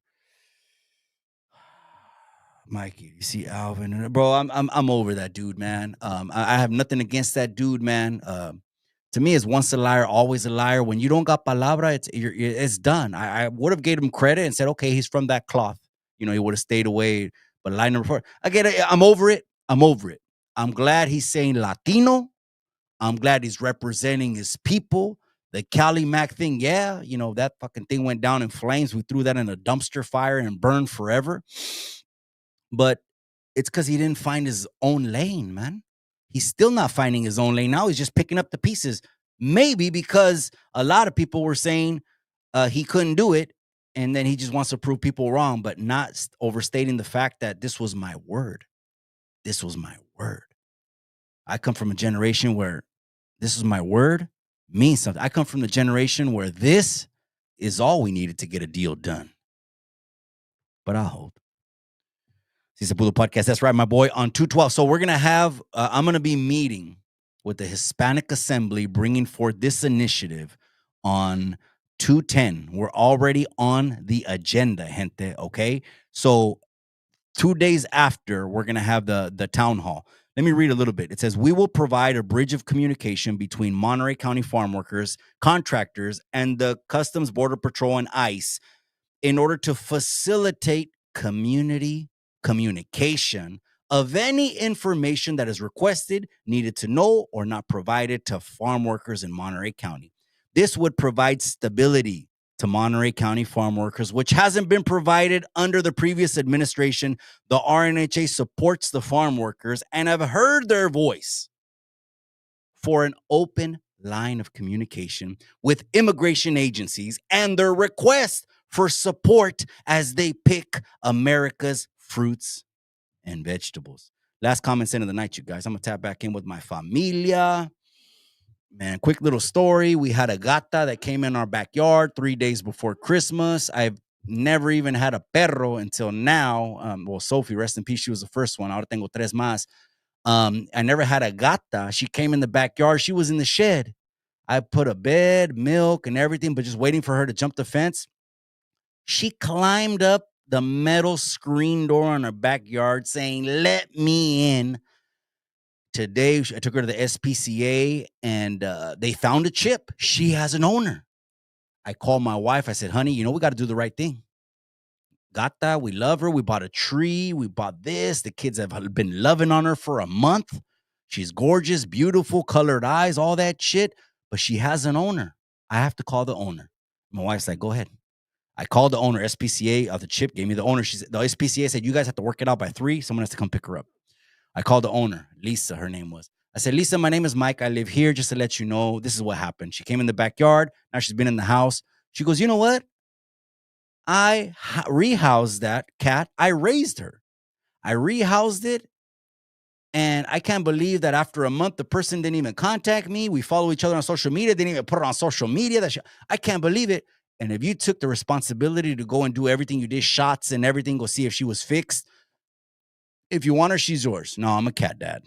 Mikey, you see Alvin, bro. I'm over that dude, man. I have nothing against that dude, man. To me, it's once a liar, always a liar. When you don't got palabra, it's done. I would have gave him credit and said, okay, he's from that cloth. He would have stayed away. But line number 4, again, I'm over it. I'm glad he's saying Latino. I'm glad he's representing his people. The Cali Mac thing, yeah, that fucking thing went down in flames. We threw that in a dumpster fire and burned forever. But It's because he didn't find his own lane, man. He's still not finding his own lane. Now he's just picking up the pieces. Maybe because a lot of people were saying he couldn't do it, and then he just wants to prove people wrong, but not overstating the fact that this was my word. This was my word. I come from a generation where this is my word means something. I come from the generation where this is all we needed to get a deal done. But I'll hold. Cisa Pudo Podcast. That's right, my boy, on 212. So we're going to have, I'm going to be meeting with the Hispanic Assembly, bringing forth this initiative on 210. We're already on the agenda, gente, okay? So 2 days after, we're going to have the town hall. Let me read a little bit. It says, we will provide a bridge of communication between Monterey County farm workers, contractors, and the Customs Border Patrol and ICE in order to facilitate community communication of any information that is requested, needed to know, or not provided to farm workers in Monterey County. This would provide stability to Monterey County farm workers, which hasn't been provided under the previous administration. The RNHA supports the farm workers and have heard their voice for an open line of communication with immigration agencies and their request for support as they pick America's fruits and vegetables. Last comment sent of the night, you guys. I'm going to tap back in with my familia. Man, quick little story. We had a gata that came in our backyard 3 days before Christmas. I've never even had a perro until now. Well, Sophie, rest in peace, she was the first one. Ahora tengo tres más. I never had a gata. She came in the backyard. She was in the shed. I put a bed, milk, and everything, but just waiting for her to jump the fence. She climbed up the metal screen door on her backyard saying, "Let me in." Today, I took her to the SPCA, and they found a chip. She has an owner. I called my wife. I said, honey, we got to do the right thing. Gata, we love her. We bought a tree. We bought this. The kids have been loving on her for a month. She's gorgeous, beautiful, colored eyes, all that shit. But she has an owner. I have to call the owner. My wife's like, go ahead. I called the owner, SPCA of the chip, gave me the owner. The SPCA said, you guys have to work it out by 3. Someone has to come pick her up. I called the owner, Lisa, her name was. I said, Lisa, my name is Mike. I live here. Just to let you know, this is what happened. She came in the backyard. Now she's been in the house. She goes, you know what? I rehoused that cat. I raised her. I rehoused it. And I can't believe that after a month, the person didn't even contact me. We follow each other on social media. Didn't even put it on social media. I can't believe it. And if you took the responsibility to go and do everything, you did shots and everything, go see if she was fixed. If you want her, she's yours. No, I'm a cat dad.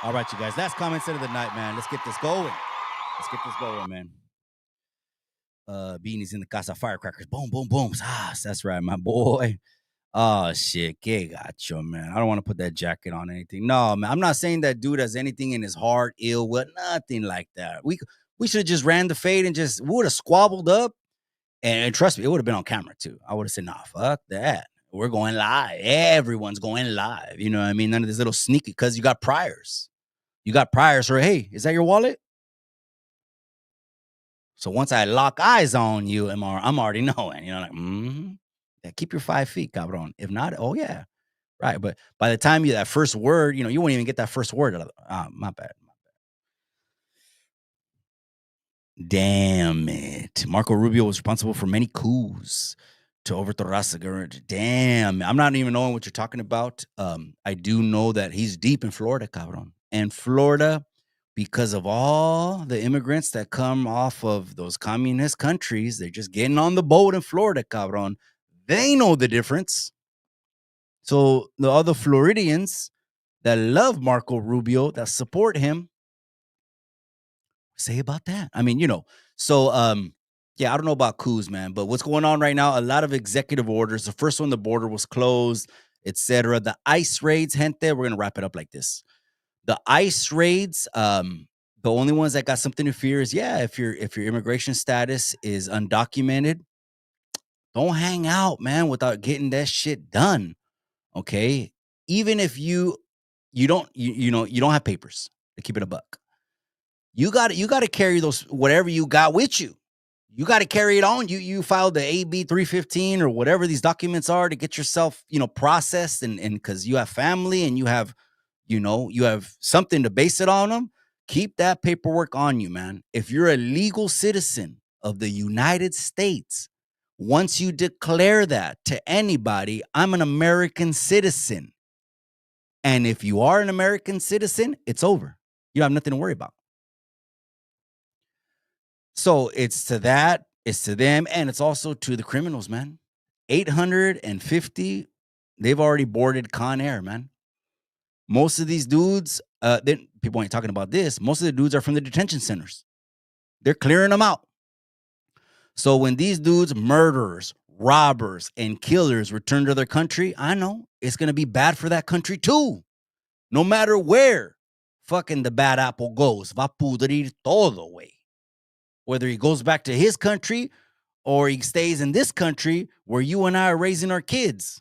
All right, you guys. Last comment of the night, man. Let's get this going. Man. Beanie's in the casa, firecrackers. Boom, boom, boom. Ah, that's right, my boy. Oh, shit. Que gacho, man. I don't want to put that jacket on anything. No, man. I'm not saying that dude has anything in his heart, ill will, nothing like that. We should have just ran the fade and we would have squabbled up. And trust me, it would have been on camera too. I would have said, nah, fuck that. We're going live. Everyone's going live. You know what I mean? None of this little sneaky, because you got priors. Or, hey, is that your wallet? So once I lock eyes on you, I'm already knowing. Yeah, keep your 5 feet, cabron. If not, oh yeah. Right. But by the time that first word, you won't even get that first word out of my bad. Damn it. Marco Rubio was responsible for many coups to overthrow Raza. Damn. I'm not even knowing what you're talking about. I do know that he's deep in Florida, cabron. And Florida, because of all the immigrants that come off of those communist countries, they're just getting on the boat in Florida, cabron. They know the difference. So the other Floridians that love Marco Rubio, that support him, say about that. I mean, so yeah, I don't know about coups, man, but what's going on right now, a lot of executive orders. The first one, the border was closed, etc. The ICE raids, gente, we're gonna wrap it up like this. The ICE raids, the only ones that got something to fear is, if your immigration status is undocumented, don't hang out, man, without getting that shit done. Okay, even if you don't have papers, to keep it a buck. You got to carry those, whatever you got with you. you got to carry it on. You filed the AB 315 or whatever these documents are to get yourself, processed, and because you have family and you have something to base it on them. Keep that paperwork on you, man. If you're a legal citizen of the United States, once you declare that to anybody, I'm an American citizen. And if you are an American citizen, it's over. You have nothing to worry about. So it's to that, it's to them, and it's also to the criminals, man. 850, they've already boarded Con Air, man. Most of these dudes, people ain't talking about this. Most of the dudes are from the detention centers. They're clearing them out. So when these dudes, murderers, robbers, and killers return to their country, I know it's going to be bad for that country too. No matter where fucking the bad apple goes, va pudrir todo, güey. Whether he goes back to his country or he stays in this country where you and I are raising our kids.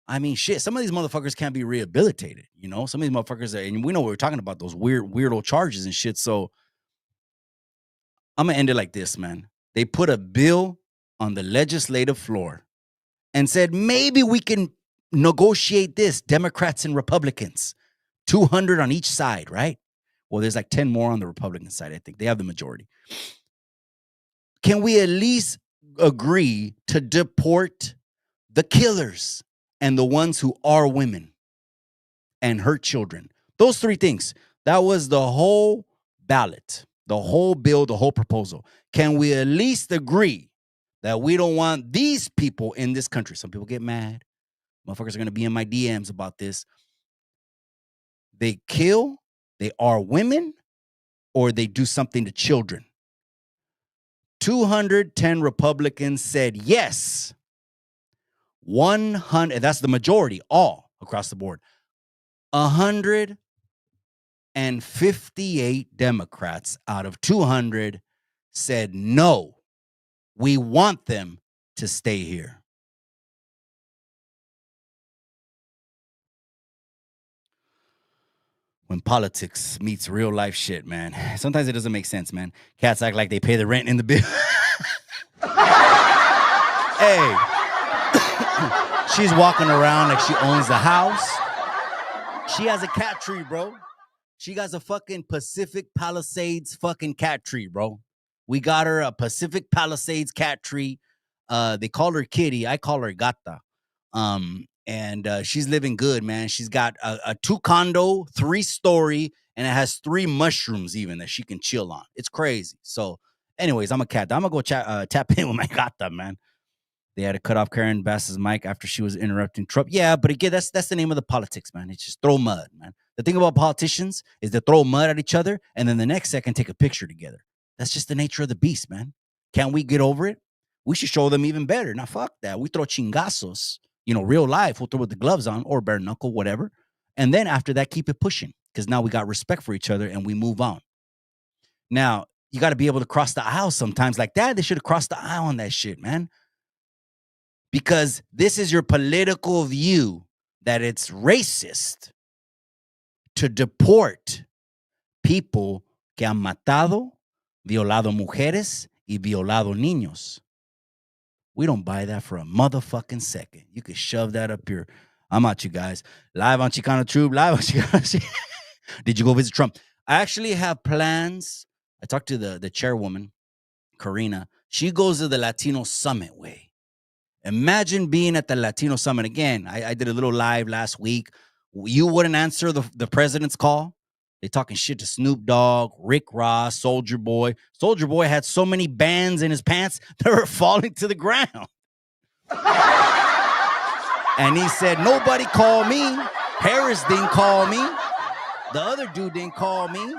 I mean, shit, some of these motherfuckers can't be rehabilitated, Some of these motherfuckers, and we know we're talking about those weirdo charges and shit. So I'm going to end it like this, man. They put a bill on the legislative floor and said, maybe we can negotiate this, Democrats and Republicans, 200 on each side, right? Well, there's like 10 more on the Republican side, I think. They have the majority. Can we at least agree to deport the killers and the ones who are women and hurt children? Those three things. That was the whole ballot, the whole bill, the whole proposal. Can we at least agree that we don't want these people in this country? Some people get mad. Motherfuckers are going to be in my DMs about this. They kill, they are women, or they do something to children. 210 Republicans said yes. 100, that's the majority, all across the board. 158 Democrats out of 200 said no. We want them to stay here. When politics meets real life shit, man. Sometimes it doesn't make sense, man. Cats act like they pay the rent in the bill. Hey. She's walking around like she owns the house. She has a cat tree, bro. She got a fucking Pacific Palisades fucking cat tree, bro. We got her a Pacific Palisades cat tree. They call her Kitty. I call her Gata. And she's living good, man. She's got a 2-condo, 3-story, and it has 3 mushrooms even that she can chill on. It's crazy. So, anyways, I'm a cat. I'm going to go tap in with my Gata, man. They had to cut off Karen Bass's mic after she was interrupting Trump. Yeah, but again, that's the name of the politics, man. It's just throw mud, man. The thing about politicians is they throw mud at each other and then the next second take a picture together. That's just the nature of the beast, man. Can't we get over it? We should show them even better. Now, fuck that. We throw chingazos. Real life, we'll throw with the gloves on or bare knuckle, whatever. And then after that, keep it pushing because now we got respect for each other and we move on. Now, you got to be able to cross the aisle sometimes like that. They should have crossed the aisle on that shit, man. Because this is your political view that it's racist to deport people que han matado, violado mujeres y violado niños. We don't buy that for a motherfucking second. You can shove that up here. I'm out, you guys. Live on Chicano Tube. Live on Chicano Street. Did you go visit Trump? I actually have plans. I talked to the chairwoman, Karina. She goes to the Latino Summit way. Imagine being at the Latino Summit. Again, I did a little live last week. You wouldn't answer the president's call. They talking shit to Snoop Dogg, Rick Ross, Soulja Boy. Soulja Boy had so many bands in his pants, they were falling to the ground. And he said, nobody called me. Harris didn't call me. The other dude didn't call me.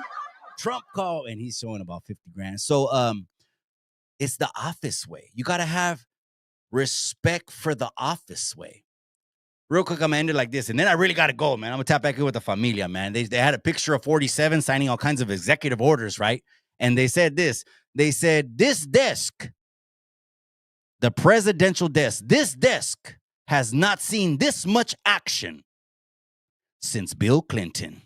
Trump called, and he's showing about 50 grand. So it's the office way. You got to have respect for the office way. Real quick, I'm going to end it like this. And then I really got to go, man. I'm going to tap back in with the familia, man. They had a picture of 47 signing all kinds of executive orders, right? And they said this. They said, this desk, the presidential desk, this desk has not seen this much action since Bill Clinton.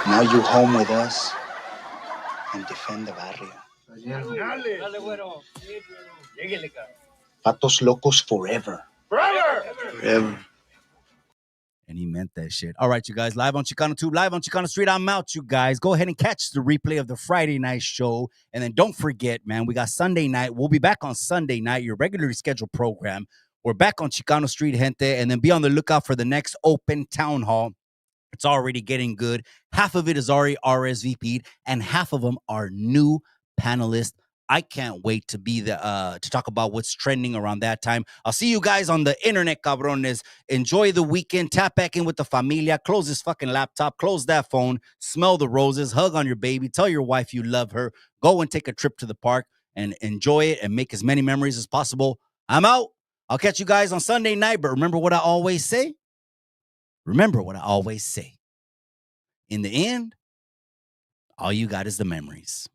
Now you home with us and defend the barrio. Patos Locos forever. Forever. And he meant that shit. All right, you guys, live on Chicano Tube, live on Chicano Street. I'm out, you guys. Go ahead and catch the replay of the Friday night show. And then don't forget, man, we got Sunday night. We'll be back on Sunday night, your regularly scheduled program. We're back on Chicano Street, gente. And then be on the lookout for the next open town hall. It's already getting good. Half of it is already RSVP'd, and half of them are new panelists. I can't wait to be to talk about what's trending around that time. I'll see you guys on the internet, cabrones. Enjoy the weekend. Tap back in with the familia. Close this fucking laptop. Close that phone. Smell the roses. Hug on your baby. Tell your wife you love her. Go and take a trip to the park and enjoy it and make as many memories as possible. I'm out. I'll catch you guys on Sunday night. But remember what I always say? Remember what I always say. In the end, all you got is the memories.